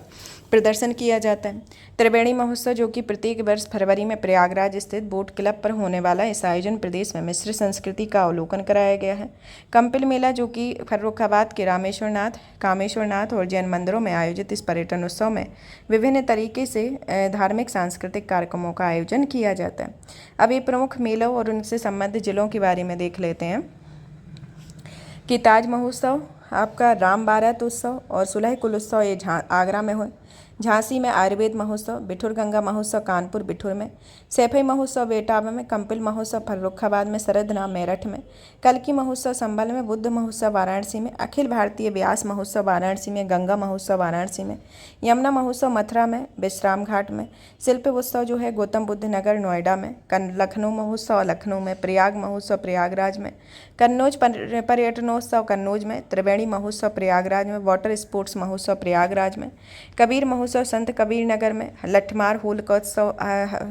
प्रदर्शन किया जाता है। त्रिवेणी महोत्सव जो कि प्रत्येक वर्ष फरवरी में प्रयागराज स्थित बोट क्लब पर होने वाला इस आयोजन प्रदेश में मिश्र संस्कृति का अवलोकन कराया गया है। कंपिल मेला जो कि फर्रुखाबाद के रामेश्वरनाथ, कामेश्वरनाथ और जैन मंदिरों में आयोजित इस पर्यटन उत्सव में विभिन्न तरीके से धार्मिक सांस्कृतिक कार्यक्रमों का आयोजन किया जाता है। अब ये प्रमुख मेलों और उनसे संबंधित जिलों के बारे में देख लेते हैं कि ताज महोत्सव आपका, राम बारात उत्सव और सुलह कुल उत्सव ये आगरा में हुए। झांसी में आयुर्वेद महोत्सव, बिठुर गंगा महोत्सव कानपुर बिठुर में, सैफई महोत्सव बेटावा में, कंपिल महोत्सव फर्रुखाबाद में, सरदना मेरठ में, कल्की महोत्सव संभल में, बुद्ध महोत्सव वाराणसी में, अखिल भारतीय व्यास महोत्सव वाराणसी में, गंगा महोत्सव वाराणसी में, यमुना महोत्सव मथुरा में, विश्राम घाट में, शिल्प उत्सव जो है गौतम बुद्ध नगर नोएडा में, लखनऊ महोत्सव लखनऊ में, प्रयाग महोत्सव प्रयागराज में, कन्नौज पर्यटनोत्सव कन्नौज में, त्रिवेणी महोत्सव प्रयागराज में, वाटर स्पोर्ट्स महोत्सव प्रयागराज में, कबीर महोत्सव महोत्सव संत कबीर नगर में, लठमार होलिकोत्सव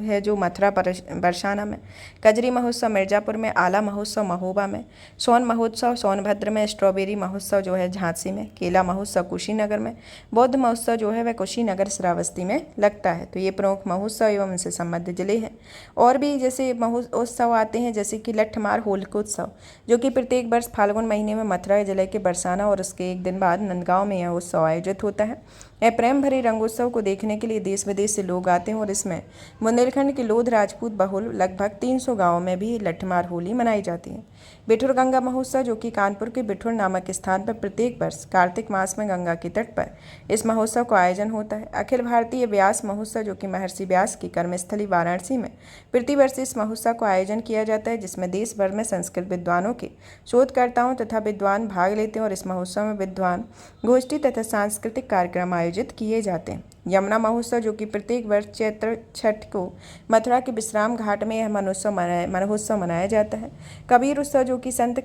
है जो मथुरा बरसाना में, कजरी महोत्सव मिर्जापुर में, आला महोत्सव महोबा में, सोन महोत्सव सोनभद्र में, स्ट्रॉबेरी महोत्सव जो है झांसी में, केला महोत्सव कुशीनगर में, बौद्ध महोत्सव जो है वह कुशीनगर श्रावस्ती में लगता है। तो ये प्रमुख महोत्सव एवं उनसे संबद्ध जिले हैं। और भी जैसे महोत्सव आते हैं जैसे कि लठमार होलिकोत्सव जो कि प्रत्येक वर्ष फाल्गुन महीने में मथुरा जिले के बरसाना और उसके एक दिन बाद नंदगांव में यह उत्सव आयोजित होता है। यह प्रेम भरे रंगोत्सव को देखने के लिए देश विदेश से लोग आते हैं और इसमें बुंदेलखंड के लोध राजपूत बहुल लगभग 300 गांवों में भी लठमार होली मनाई जाती है। बिठुर गंगा महोत्सव जो कि कानपुर के बिठुर नामक स्थान पर प्रत्येक वर्ष कार्तिक मास में गंगा के तट पर इस महोत्सव का आयोजन होता है। अखिल भारतीय व्यास महोत्सव जो कि महर्षि व्यास की कर्मस्थली वाराणसी में प्रतिवर्ष इस महोत्सव का आयोजन किया जाता है, जिसमें देश भर में संस्कृत विद्वानों के शोधकर्ताओं तथा विद्वान भाग लेते हैं और इस महोत्सव में विद्वान गोष्ठी तथा सांस्कृतिक कार्यक्रम आयोजित किए जाते हैं। यमुना महोत्सव जो कि प्रत्येक वर्ष चैत्र छठ को मथुरा के विश्राम घाट में यह महोत्सव मनाया जाता है। कबीर उत्सव जो कि संत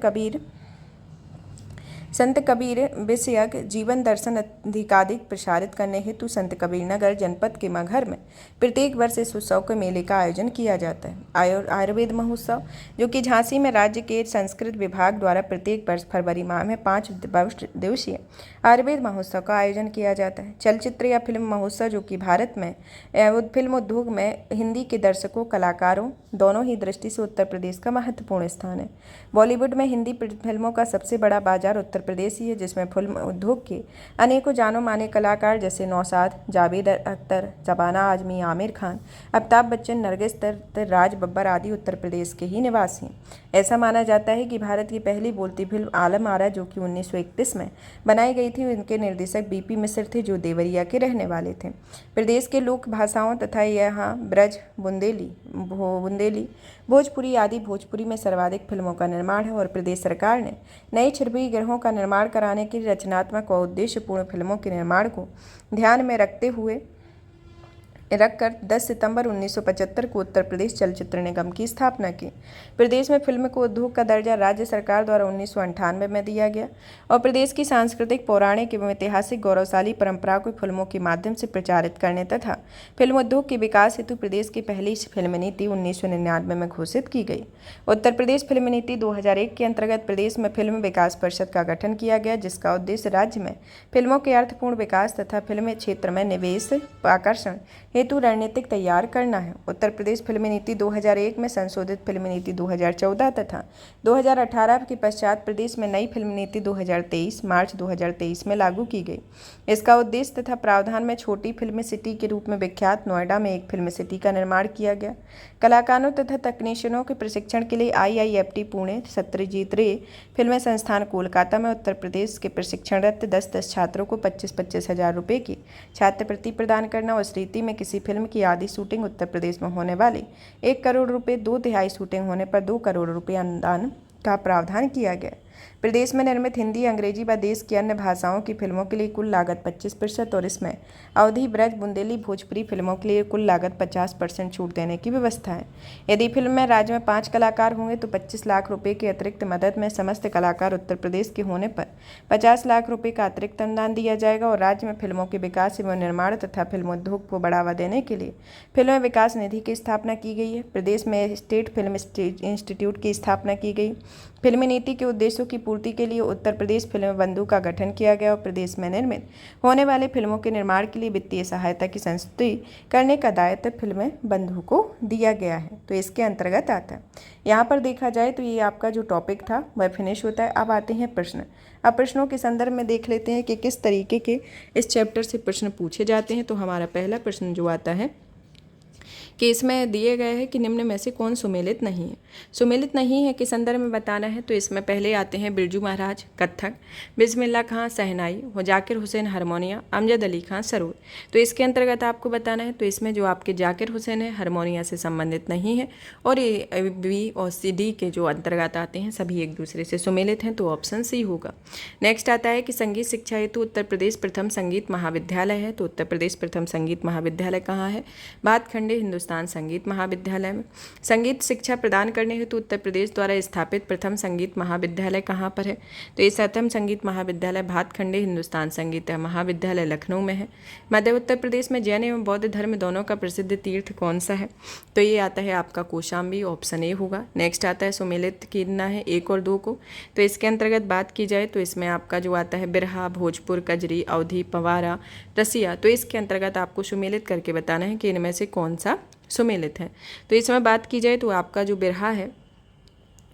कबीर विषयक जीवन दर्शन अधिकाधिक प्रसारित करने हेतु संत कबीर नगर जनपद के मगहर में प्रत्येक वर्ष इस उत्सव के मेले का आयोजन किया जाता है। आयुर्वेद महोत्सव जो कि झांसी में राज्य के संस्कृत विभाग द्वारा प्रत्येक वर्ष फरवरी माह में 5 दिवसीय आयुर्वेद महोत्सव का आयोजन किया जाता है। चलचित्र या फिल्म महोत्सव जो कि भारत में फिल्म उद्योग में हिंदी के दर्शकों कलाकारों दोनों ही दृष्टि से उत्तर प्रदेश का महत्वपूर्ण स्थान है। बॉलीवुड में हिंदी फिल्मों का सबसे बड़ा बाजार उत्तर प्रदेश ही है, जिसमें फिल्म उद्योग के अनेकों जानो माने कलाकार जैसे नौशाद, जावेद अख्तर, शबाना आजमी, आमिर खान, अमिताभ बच्चन, नरगिस दत्त, राज बब्बर आदि उत्तर प्रदेश के ही निवासी हैं। ऐसा माना जाता है कि भारत की पहली बोलती फिल्म आलम आरा जो कि 1931 में बनाई गई थी, उनके निर्देशक बीपी मिश्र थे जो देवरिया के रहने वाले थे। प्रदेश के लोक भाषाओं तथा यहाँ ब्रज, बुंदेली, भोजपुरी आदि भोजपुरी में सर्वाधिक फिल्मों का निर्माण है और प्रदेश सरकार ने नए 26 ग्रहों का निर्माण कराने के लिए रचनात्मक और उद्देश्यपूर्ण फिल्मों के निर्माण को ध्यान में रखकर 10 सितंबर 1975 को उत्तर प्रदेश चलचित्र निगम की स्थापना की। प्रदेश में फिल्म को उद्योग का दर्जा राज्य सरकार द्वारा 1998 में दिया गया और प्रदेश की सांस्कृतिक, पौराणिक एवं ऐतिहासिक गौरवशाली परंपरा को फिल्मों के माध्यम से प्रचारित करने तथा फिल्म उद्योग के विकास हेतु प्रदेश की पहली फिल्म नीति 1999 में घोषित की गई। उत्तर प्रदेश फिल्म नीति 2001 के अंतर्गत प्रदेश में फिल्म विकास परिषद का गठन किया गया, जिसका उद्देश्य राज्य में फिल्मों के अर्थपूर्ण विकास तथा फिल्म क्षेत्र में निवेश आकर्षण हेतु रणनीतिक तैयार करना है। उत्तर प्रदेश फिल्म नीति 2001 में संशोधित फिल्म नीति 2014 तथा 2018 के पश्चात प्रदेश में नई फिल्म नीति 2023 मार्च 2023 में लागू की गई। इसका उद्देश्य तथा प्रावधान में छोटी फिल्म सिटी के रूप में विख्यात नोएडा में एक फिल्म सिटी का निर्माण किया गया। कलाकारों तथा तकनीशियनों के प्रशिक्षण के लिए IIFT पुणे, सत्यजीत रे फिल्म संस्थान कोलकाता में उत्तर प्रदेश के प्रशिक्षणरत 10 छात्रों को 25 हज़ार रुपये की छात्रवृत्ति प्रदान करना और इस रीति में किसी फिल्म की आधी शूटिंग उत्तर प्रदेश में होने वाली 1 करोड़ रुपये, 2/3 शूटिंग होने पर 2 करोड़ रुपये अनुदान का प्रावधान किया गया। प्रदेश में निर्मित हिंदी, अंग्रेजी व देश की अन्य भाषाओं की फिल्मों के लिए कुल लागत 25% और इसमें अवधी, ब्रज, बुंदेली, भोजपुरी फिल्मों के लिए कुल लागत 50% छूट देने की व्यवस्था है। यदि फिल्म में राज्य में 5 कलाकार होंगे तो 25 लाख रुपये की अतिरिक्त मदद में समस्त कलाकार उत्तर प्रदेश के होने पर 50 लाख रुपये का अतिरिक्त अनुदान दिया जाएगा और राज्य में फिल्मों के विकास एवं निर्माण तथा फिल्म उद्योग को बढ़ावा देने के लिए फिल्म विकास निधि की स्थापना की गई है। प्रदेश में स्टेट फिल्म इंस्टीट्यूट की स्थापना की गई। फिल्म नीति के उद्देश्यों की पूर्ति के लिए उत्तर प्रदेश फिल्म बंधु का गठन किया गया और प्रदेश में निर्मित होने वाले फिल्मों के निर्माण के लिए वित्तीय सहायता की संस्तुति करने का दायित्व फिल्म बंधु को दिया गया है। तो इसके अंतर्गत आता है। यहाँ पर देखा जाए तो ये आपका जो टॉपिक था वह फिनिश होता है। अब आते हैं प्रश्न। अब प्रश्नों के संदर्भ में देख लेते हैं कि किस तरीके के इस चैप्टर से प्रश्न पूछे जाते हैं। तो हमारा पहला प्रश्न जो आता है कि इसमें दिए गए हैं कि निम्न में से कौन सुमेलित नहीं है। सुमेलित नहीं है के संदर्भ में बताना है तो इसमें पहले आते हैं बिरजू महाराज कत्थक, बिस्मिल्लाह खां शहनाई, जाकिर हुसैन हारमोनिया, अमजद अली खां सरोद। तो इसके अंतर्गत आपको बताना है तो इसमें जो आपके जाकिर हुसैन है हारमोनिया से संबंधित नहीं है और ये बी और डी के जो अंतर्गत आते हैं सभी एक दूसरे से सुमेलित हैं, तो ऑप्शन सी होगा। नेक्स्ट आता है कि संगीत शिक्षा हेतु उत्तर प्रदेश प्रथम संगीत महाविद्यालय है। तो उत्तर प्रदेश प्रथम संगीत महाविद्यालय कहाँ है? भातखंडे, हिंदुस्तान हिंदुस्तान संगीत महाविद्यालय में। संगीत शिक्षा प्रदान करने हेतु उत्तर प्रदेश द्वारा स्थापित प्रथम संगीत महाविद्यालय कहाँ पर है? तो ये प्रथम संगीत महाविद्यालय भातखंडे हिंदुस्तान संगीत महाविद्यालय लखनऊ में है। मध्य उत्तर प्रदेश में जैन एवं बौद्ध धर्म दोनों का प्रसिद्ध तीर्थ कौन सा है? तो ये आता है आपका कौशाम्बी, ऑप्शन ए होगा। नेक्स्ट आता है सुमेलित कीरना है 1 और 2 को, तो इसके अंतर्गत बात की जाए तो इसमें आपका जो आता है बिरहा, भोजपुर, कजरी, अवधी, पवारा, रसिया। तो इसके अंतर्गत आपको सुमेलित करके बताना है कि इनमें से कौन सा सुमेलित है। तो इस समय बात की जाए तो आपका जो बिरहा है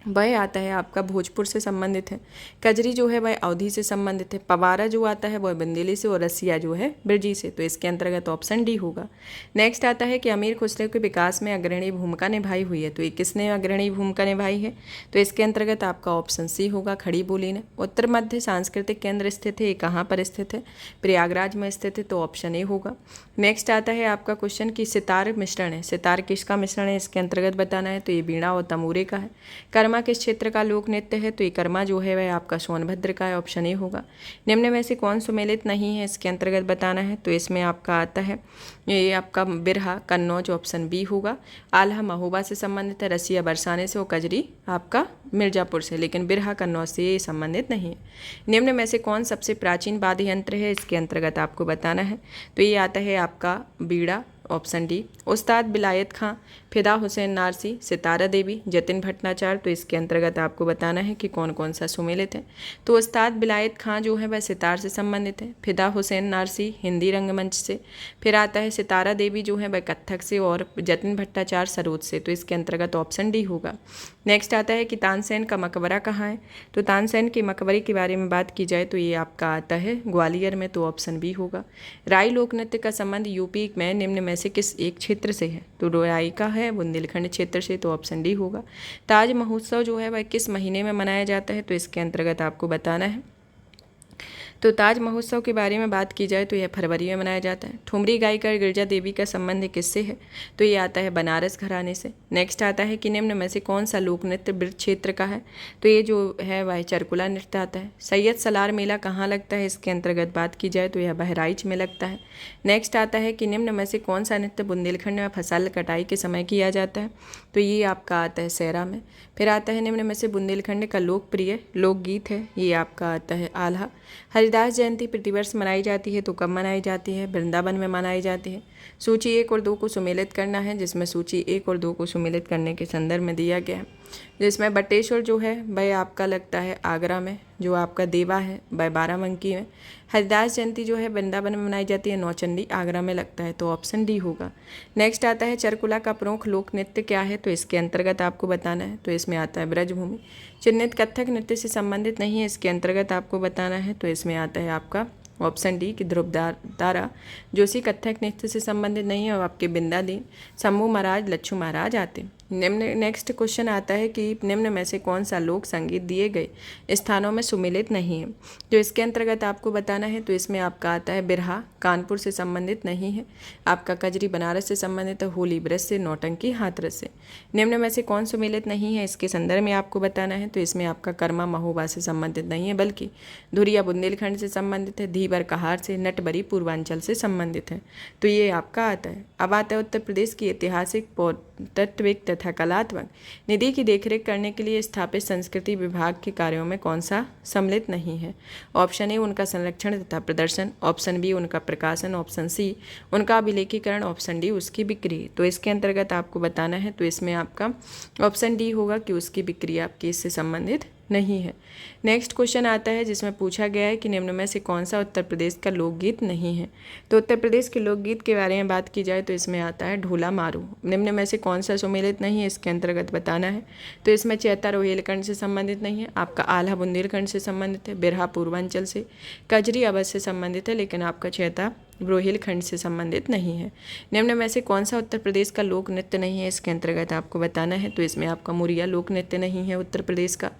वह आता है आपका भोजपुर से संबंधित है, कजरी जो है वह अवधी से संबंधित है, पवारा जो आता है वह बंदेली से, और रसिया जो है बिरजी से। तो इसके अंतर्गत ऑप्शन डी होगा। नेक्स्ट आता है कि अमीर खुसरो के विकास में अग्रणी भूमिका निभाई हुई है, तो ये किसने अग्रणी भूमिका निभाई है? तो इसके अंतर्गत आपका ऑप्शन सी होगा, खड़ी बोली ने। उत्तर मध्य सांस्कृतिक केंद्र स्थित है, ये कहाँ पर स्थित है? प्रयागराज में स्थित है, तो ऑप्शन ए होगा। नेक्स्ट आता है आपका क्वेश्चन कि सितार मिश्रण है, सितार किसका मिश्रण है इसके अंतर्गत बताना है? तो ये बीणा और तमूरे का है। कर्मा किस क्षेत्र का लोक नृत्य है? तो ये कर्मा जो है वह आपका सोनभद्र का है, ऑप्शन ए होगा। निम्न में से कौन सुमेलित नहीं है इसके अंतर्गत बताना है? तो इसमें आपका आता है ये आपका बिरहा कन्नौज, ऑप्शन बी होगा। आल्हा महोबा से संबंधित है, रसिया बरसाने से, और कजरी आपका मिर्जापुर से, लेकिन बिरहा कन्नौज से ये संबंधित नहीं है। निम्न में से कौन सबसे प्राचीन वाद्य यंत्र है इसके अंतर्गत आपको बताना है? तो ये आता है आपका बीड़ा, ऑप्शन डी। उस्ताद बिलायत खां, फिदा हुसैन नारसी, सितारा देवी, जतिन भट्टाचार्य। तो इसके अंतर्गत आपको बताना है कि कौन कौन सा सुमेलित है। तो उस्ताद बिलायत खां जो है वह सितार से संबंधित है, फिदा हुसैन नारसी हिंदी रंगमंच से, फिर आता है सितारा देवी जो है वह कत्थक से, और जतिन भट्टाचार्य सरोद से। तो इसके अंतर्गत ऑप्शन डी होगा। नेक्स्ट आता है कि तानसेन का मकबरा कहाँ है? तो तानसेन के मकबरे के बारे में बात की जाए तो ये आपका आता है ग्वालियर में, तो ऑप्शन बी होगा। राई लोक नृत्य का संबंध यूपी में निम्न में से किस एक क्षेत्र से है? तो राई का है बुंदेलखंड क्षेत्र से, तो ऑप्शन डी होगा। ताज महोत्सव जो है वह किस महीने में मनाया जाता है? तो इसके अंतर्गत आपको बताना है। तो ताज महोत्सव के बारे में बात की जाए तो यह फरवरी में मनाया जाता है। ठुमरी गायिका गिरजा देवी का संबंध किससे है? तो ये आता है बनारस घराने से। नेक्स्ट आता है कि निम्न में से कौन सा लोक नृत्य ब्रज क्षेत्र का है? तो ये जो है वह चरकुला नृत्य आता है। सैयद सलार मेला कहाँ लगता है इसके अंतर्गत बात की जाए तो यह बहराइच में लगता है। नेक्स्ट आता है कि निम्न में से कौन सा नृत्य बुंदेलखंड में फसल कटाई के समय किया जाता है? तो ये आपका आता है सैरा में। फिर आता है निम्न में से बुंदेलखंड का लोकप्रिय लोकगीत है, ये आपका आता है आल्हा। हरिदास जयंती प्रतिवर्ष मनाई जाती है, तो कब मनाई जाती है? वृंदावन में मनाई जाती है। सूची 1 और 2 को सुमेलित करना है, जिसमें सूची 1 और 2 को सुमेलित करने के संदर्भ में दिया गया है, जिसमें बटेश्वर जो है वह आपका लगता है आगरा में, जो आपका देवा है वह बाराबंकी में। हरिदास जयंती जो है वृंदावन में मनाई जाती है, नौचंडी आगरा में लगता है, तो ऑप्शन डी होगा। नेक्स्ट आता है चरकुला का प्रमुख लोक नृत्य क्या है? तो इसके अंतर्गत आपको बताना है। तो इसमें आता है ब्रजभूमि। चिन्हित कथक नृत्य से संबंधित नहीं है, इसके अंतर्गत आपको बताना है। तो इसमें आता है आपका ऑप्शन डी कि ध्रुव तारा जोशी कथक नृत्य से संबंधित नहीं है, और आपके बिंदा दीन, शंभू महाराज, लच्छू महाराज आते। नेक्स्ट क्वेश्चन आता है कि निम्न में से कौन सा लोक संगीत दिए गए स्थानों में सुमेलित नहीं है? जो इसके अंतर्गत आपको बताना है। तो इसमें आपका आता है बिरहा कानपुर से संबंधित नहीं है, आपका कजरी बनारस से संबंधित है, होली ब्रज से, नौटंकी हाथरस से। निम्न में से कौन सुमेलित नहीं है इसके संदर्भ में आपको बताना है। तो इसमें आपका कर्मा महोबा से संबंधित नहीं है, बल्कि धुरिया बुंदेलखंड से संबंधित है, धीबर कहार से, नटबरी पूर्वांचल से संबंधित है। तो ये आपका आता है। अब आता है उत्तर प्रदेश की ऐतिहासिक, पुरातत्विक तथा कलात्मक निधि की देखरेख करने के लिए स्थापित संस्कृति विभाग के कार्यों में कौन सा सम्मिलित नहीं है? ऑप्शन ए उनका संरक्षण तथा प्रदर्शन, ऑप्शन बी उनका प्रकाशन, ऑप्शन सी उनका अभिलेखीकरण, ऑप्शन डी उसकी बिक्री। तो इसके अंतर्गत आपको बताना है। तो इसमें आपका ऑप्शन डी होगा कि उसकी बिक्री आपकी इससे संबंधित नहीं है। नेक्स्ट क्वेश्चन आता है जिसमें पूछा गया है कि निम्न में से कौन सा उत्तर प्रदेश का लोकगीत नहीं है? तो उत्तर प्रदेश के लोकगीत के बारे में बात की जाए तो इसमें आता है ढोला मारू। निम्न में से कौन सा सुमेलित नहीं है इसके अंतर्गत बताना है। तो इसमें चैता रोहिलखंड से संबंधित नहीं है, आपका आल्हा बुंदेलखंड से संबंधित है, बिरहा पूर्वांचल से, कजरी अवध से संबंधित है, लेकिन आपका चैता रोहिलखंड से संबंधित नहीं है। निम्न में से कौन सा उत्तर प्रदेश का लोक नृत्य नहीं है इसके अंतर्गत आपको बताना है। तो इसमें आपका मुरिया लोक नृत्य नहीं है उत्तर प्रदेश का।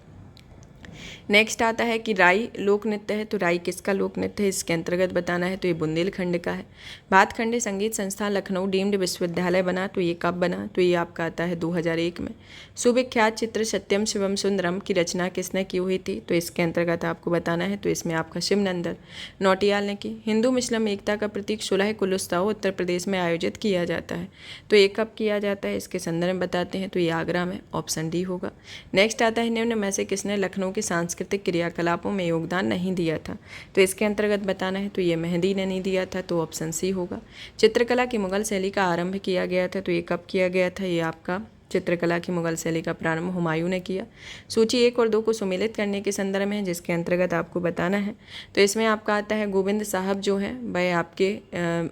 नेक्स्ट आता है कि राई लोक नृत्य है, तो राई किसका लोक नृत्य है, इसके अंतर्गत बताना है, तो ये बुंदेलखंड का है। भातखंडे संगीत संस्थान लखनऊ डीम्ड विश्वविद्यालय बना, तो ये कब बना, तो ये आपका आता है 2001 में। सुविख्यात चित्र सत्यम शिवम सुंदरम की रचना किसने की हुई थी, तो इसके अंतर्गत आपको बताना है, तो इसमें आपका शिवनंदन नौटियाल ने की। हिंदू मुस्लिम एकता का प्रतीक सुलह कुल उत्सव उत्तर प्रदेश में आयोजित किया जाता है, तो ये कब किया जाता है, इसके संदर्भ में बताते हैं, तो ये आगरा में, ऑप्शन डी होगा। नेक्स्ट आता है निम्न में से किसने लखनऊ के सांस्कृतिक क्रियाकलापों में योगदान नहीं दिया था, तो इसके अंतर्गत बताना है, तो ये मेहंदी ने नहीं दिया था, तो ऑप्शन सी होगा। चित्रकला की मुगल शैली का आरंभ किया गया था, तो ये कब किया गया था, ये आपका चित्रकला की मुगल शैली का प्रारंभ हुमायूं ने किया। सूची 1 और 2 को सुमेलित करने के संदर्भ में है, जिसके अंतर्गत आपको बताना है, तो इसमें आपका आता है गोविंद साहब जो है वह आपके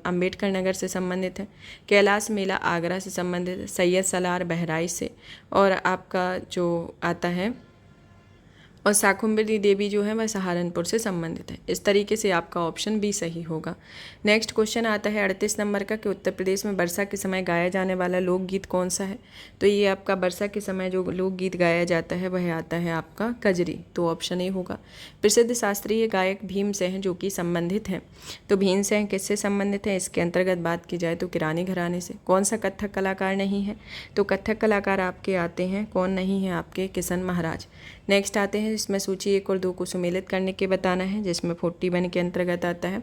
अंबेडकर नगर से संबंधित है, कैलाश मेला आगरा से संबंधित है, सैयद सलार बहराइच से, और आपका जो आता है और शाकुंभरी देवी जो है वह सहारनपुर से संबंधित है। इस तरीके से आपका ऑप्शन बी सही होगा। नेक्स्ट क्वेश्चन आता है 38 नंबर का कि उत्तर प्रदेश में वर्षा के समय गाया जाने वाला लोकगीत कौन सा है, तो ये आपका वर्षा के समय जो लोकगीत गाया जाता है वह आता है आपका कजरी, तो ऑप्शन ए होगा। प्रसिद्ध शास्त्रीय गायक भीमसेन जो कि संबंधित हैं, तो भीमसेन किससे संबंधित है, इसके अंतर्गत बात की जाए तो किरानी घराने से। कौन सा कथक कलाकार नहीं है, तो कथक कलाकार आपके आते हैं, कौन नहीं है, आपके किशन महाराज। नेक्स्ट आते हैं, इसमें सूची 1 और 2 को सुमेलित करने के बताना है, जिसमें 41 के अंतर्गत आता है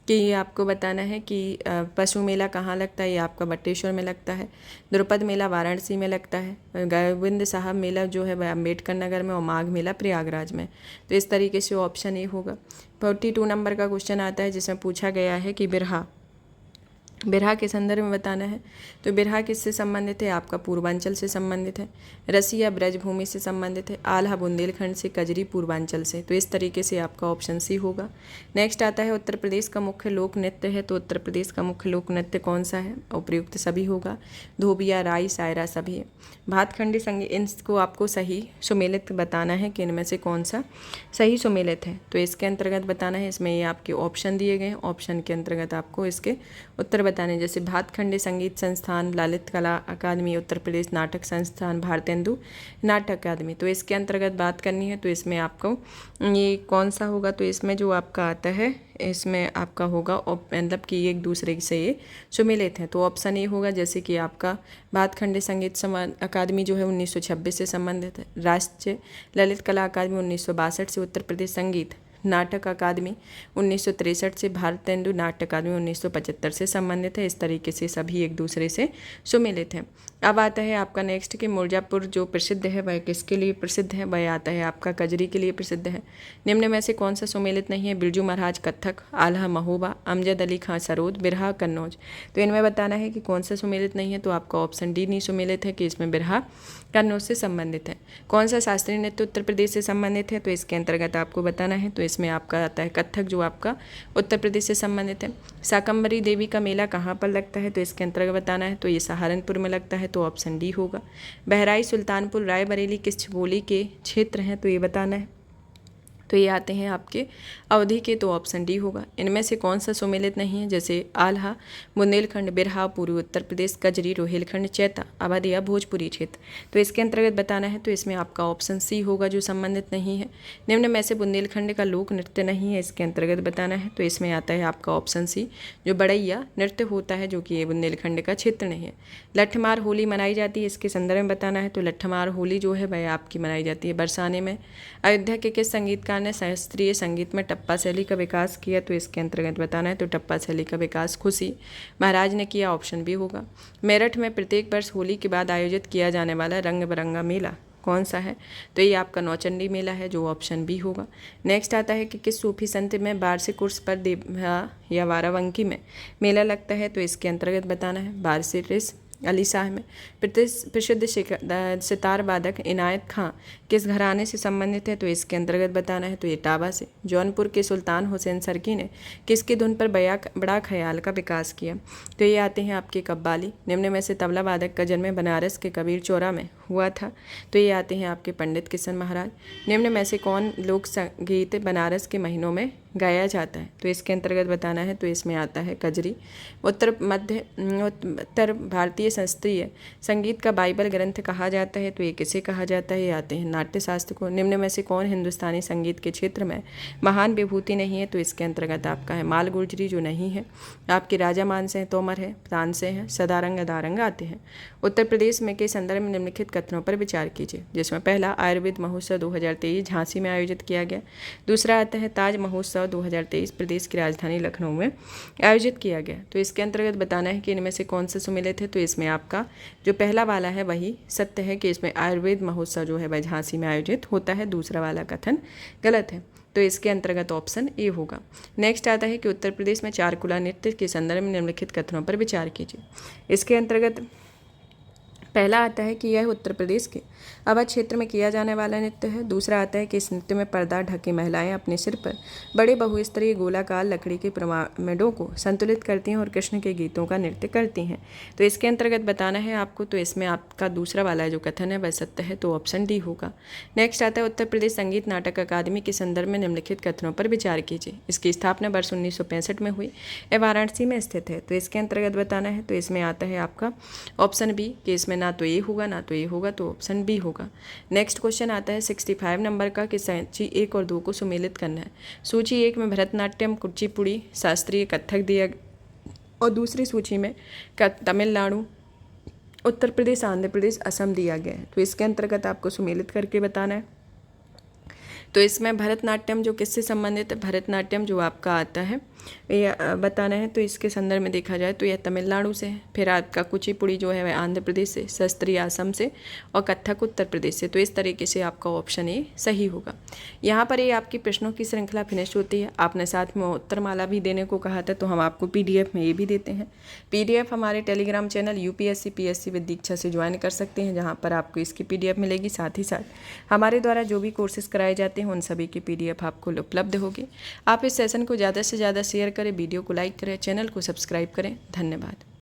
कि ये आपको बताना है कि पशु मेला कहाँ लगता है, ये आपका बटेश्वर में लगता है। द्रुपद मेला वाराणसी में लगता है। गोविंद साहब मेला जो है वह अम्बेडकर नगर में, और माघ मेला प्रयागराज में, तो इस तरीके से ऑप्शन ए होगा। 42 नंबर का क्वेश्चन आता है, जिसमें पूछा गया है कि बिरहा के संदर्भ में बताना है, तो बिरहा किससे संबंधित है, आपका पूर्वांचल से संबंधित है। रसिया ब्रजभूमि से संबंधित है। आल्हा बुंदेलखंड से, कजरी पूर्वांचल से, तो इस तरीके से आपका ऑप्शन सी होगा। नेक्स्ट आता है उत्तर प्रदेश का मुख्य लोक नृत्य है, तो उत्तर प्रदेश का मुख्य लोक नृत्य कौन सा है, उपयुक्त सभी होगा, धोबिया राई सायरा सभी है। भातखंडी संगीत, इनको आपको सही सुमेलित बताना है कि इनमें से कौन सा सही सुमेलित है, तो इसके अंतर्गत बताना है। इसमें ये आपके ऑप्शन दिए गए हैं, ऑप्शन के अंतर्गत आपको इसके उत्तर बताने, जैसे भातखंडे संगीत संस्थान, ललित कला अकादमी, उत्तर प्रदेश नाटक संस्थान, भारतेंदु नाटक अकादमी, तो इसके अंतर्गत बात करनी है, तो इसमें आपको ये कौन सा होगा, तो इसमें जो आपका आता है इसमें आपका होगा मतलब कि एक दूसरे से ये सुमेलित हैं, तो ऑप्शन ए होगा। जैसे कि आपका भातखंडे संगीत अकादमी जो है 1926 से संबंधित है। राष्ट्रीय ललित कला अकादमी 1962 से, उत्तर प्रदेश संगीत नाटक अकादमी 1963 से, भारतेंदु नाट्य अकादमी 1975 से संबंधित है। इस तरीके से सभी एक दूसरे से सुमेलित हैं। अब आता है आपका नेक्स्ट कि मिर्ज़ापुर जो प्रसिद्ध है वह किसके लिए प्रसिद्ध है, वह आता है आपका कजरी के लिए प्रसिद्ध है। निम्न में से कौन सा सुमेलित नहीं है, बिरजू महाराज कथक, आल्हा महोबा, अमजद अली खां सरोद, बिरहा कन्नौज, तो इनमें बताना है कि कौन सा सुमेलित नहीं है, तो आपका ऑप्शन डी नहीं सुमेलित है कि इसमें बिरहा कन्नौज से संबंधित है। कौन सा शास्त्रीय नृत्य उत्तर प्रदेश से संबंधित है, तो इसके अंतर्गत आपको बताना है, तो इसमें आपका आता है कथक जो आपका उत्तर प्रदेश से संबंधित है। शाकंभरी देवी का मेला कहाँ पर लगता है, तो इसके अंतर्गत बताना है, तो ये सहारनपुर में लगता है, तो ऑप्शन डी होगा। बहराइच, सुल्तानपुर, रायबरेली किस बोली के क्षेत्र हैं, तो ये बताना है, तो ये आते हैं आपके अवधि के, तो ऑप्शन डी होगा। इनमें से कौन सा सुमेलित नहीं है, जैसे आल्हा बुंदेलखंड, बिरहा पूर्वी उत्तर प्रदेश, कजरी रोहिलखंड, चैता अवधिया भोजपुरी क्षेत्र, तो इसके अंतर्गत बताना है, तो इसमें आपका ऑप्शन सी होगा जो संबंधित नहीं है। निम्न में से बुंदेलखंड का लोक नृत्य नहीं है, इसके अंतर्गत बताना है, तो इसमें आता है आपका ऑप्शन सी जो बड़ैया नृत्य होता है, जो कि ये बुंदेलखंड का क्षेत्र नहीं है। लठमार होली मनाई जाती है, इसके संदर्भ में बताना है, तो लठमार होली जो है वह आपकी मनाई जाती है बरसाने में। अयोध्या के किस संगीतकार ने शास्त्रीय संगीत में टप्पा शैली का विकास किया, तो इसके अंतर्गत बताना है, तो टप्पा शैली का विकास खुशी महाराज ने किया, ऑप्शन भी होगा। मेरठ में प्रत्येक वर्ष होली के बाद आयोजित किया जाने वाला रंग बिरंगा मेला कौन सा है, तो ये आपका नौचंडी मेला है, जो ऑप्शन बी होगा। नेक्स्ट आता है कि किस सूफी संत में वार्षिक उर्स पर देवहा या वारावंकी में मेला लगता है, तो इसके अंतर्गत बताना है। वार्षिक अली शाह में। प्रसिद्ध सितार वादक इनायत खां किस घराने से संबंधित है, तो इसके अंतर्गत बताना है, तो ये टाबा से। जौनपुर के सुल्तान हुसैन सरकी ने किसकी धुन पर बड़ा ख्याल का विकास किया, तो ये आते हैं आपके कव्वाली। निम्न में से तबला वादक का जन्म बनारस के कबीर चौरा में हुआ था? तो ये आते हैं आपके पंडित किशन महाराज। निम्न में से कौन लोक संगीत बनारस के महीनों में गाया जाता है? तो इसके अंतर्गत बताना है, तो इसमें आता है कजरी। उत्तर भारतीय शास्त्रीय संगीत का बाइबल ग्रंथ कहा जाता है, तो ये किसे कहा जाता है? ये आते हैं नाट्य शास्त्र को। निम्न में से कौन हिंदुस्तानी संगीत के क्षेत्र में महान विभूति नहीं है? तो इसके अंतर्गत आपका है माल गुर्जरी, जो नहीं है। आपके राजा मानसिंह तोमर है, तानसेन है, सदारंग अदारंग आते हैं। उत्तर प्रदेश में के संदर्भ में निम्नलिखित कथनों पर विचार कीजिए, जिसमें पहला आयुर्वेद महोत्सव 2023 झांसी में आयोजित किया गया। दूसरा आता है ताज महोत्सव 2023 प्रदेश की राजधानी लखनऊ में आयोजित किया गया। तो इसके अंतर्गत बताना है कि इनमें से कौन से सुमेलित है? तो इसमें आपका जो पहला वाला है वही सत्य है कि इसमें आयुर्वेद महोत्सव जो है वह झांसी में आयोजित होता है। दूसरा वाला कथन गलत है, तो इसके अंतर्गत ऑप्शन ए होगा। नेक्स्ट आता है कि उत्तर प्रदेश में चारकुला नृत्य के संदर्भ में निम्नलिखित कथनों पर विचार कीजिए। इसके अंतर्गत पहला आता है कि यह उत्तर प्रदेश के अवध क्षेत्र में किया जाने वाला नृत्य है। दूसरा आता है कि इस नृत्य में पर्दा ढकी महिलाएं अपने सिर पर बड़े बहुस्तरीय गोलाकार लकड़ी के पिरामिडों को संतुलित करती हैं और कृष्ण के गीतों का नृत्य करती हैं। तो इसके अंतर्गत बताना है आपको, तो इसमें आपका दूसरा वाला जो कथन है वह सत्य है, तो ऑप्शन डी होगा। नेक्स्ट आता है उत्तर प्रदेश संगीत नाटक अकादमी के संदर्भ में निम्नलिखित कथनों पर विचार कीजिए। इसकी स्थापना वर्ष 1965 में हुई, यह वाराणसी में स्थित है। तो इसके अंतर्गत बताना है, तो इसमें आता है आपका ऑप्शन बी कि इसमें ना तो ये होगा ना तो ये होगा, तो ऑप्शन बी होगा। नेक्स्ट क्वेश्चन आता है 65 नंबर का कि सूची 1 और 2 को सुमेलित करना है। सूची 1 में भरतनाट्यम, कुचिपुड़ी, शास्त्रीय कथक दिया और दूसरी सूची में तमिलनाडु, उत्तर प्रदेश, आंध्र प्रदेश, असम दिया गया है। तो इसके अंतर्गत आपको सुमेलित करके बताना है। तो इसमें भरतनाट्यम जो किससे संबंधित है? भरतनाट्यम जो आपका आता है ये बताना है। तो इसके संदर्भ में देखा जाए तो यह तमिलनाडु से है। फिर आपका कुचिपुड़ी जो है वह आंध्र प्रदेश से, शास्त्रीय असम से और कथक उत्तर प्रदेश से। तो इस तरीके से आपका ऑप्शन ए सही होगा। यहाँ पर ये आपकी प्रश्नों की श्रृंखला फिनिश होती है। आपने साथ में उत्तरमाला भी देने को कहा था, तो हम आपको PDF में ये भी देते हैं। PDF हमारे telegram channel UPSC PSC with Diksha से ज्वाइन कर सकते हैं, जहाँ पर आपको इसकी PDF मिलेगी। साथ ही साथ हमारे द्वारा जो भी कोर्सेज कराए जाते हैं उन सभी की PDF आपको उपलब्ध होगी। आप इस सेशन को ज़्यादा से ज़्यादा शेयर करें, वीडियो को लाइक करें, चैनल को सब्सक्राइब करें। धन्यवाद।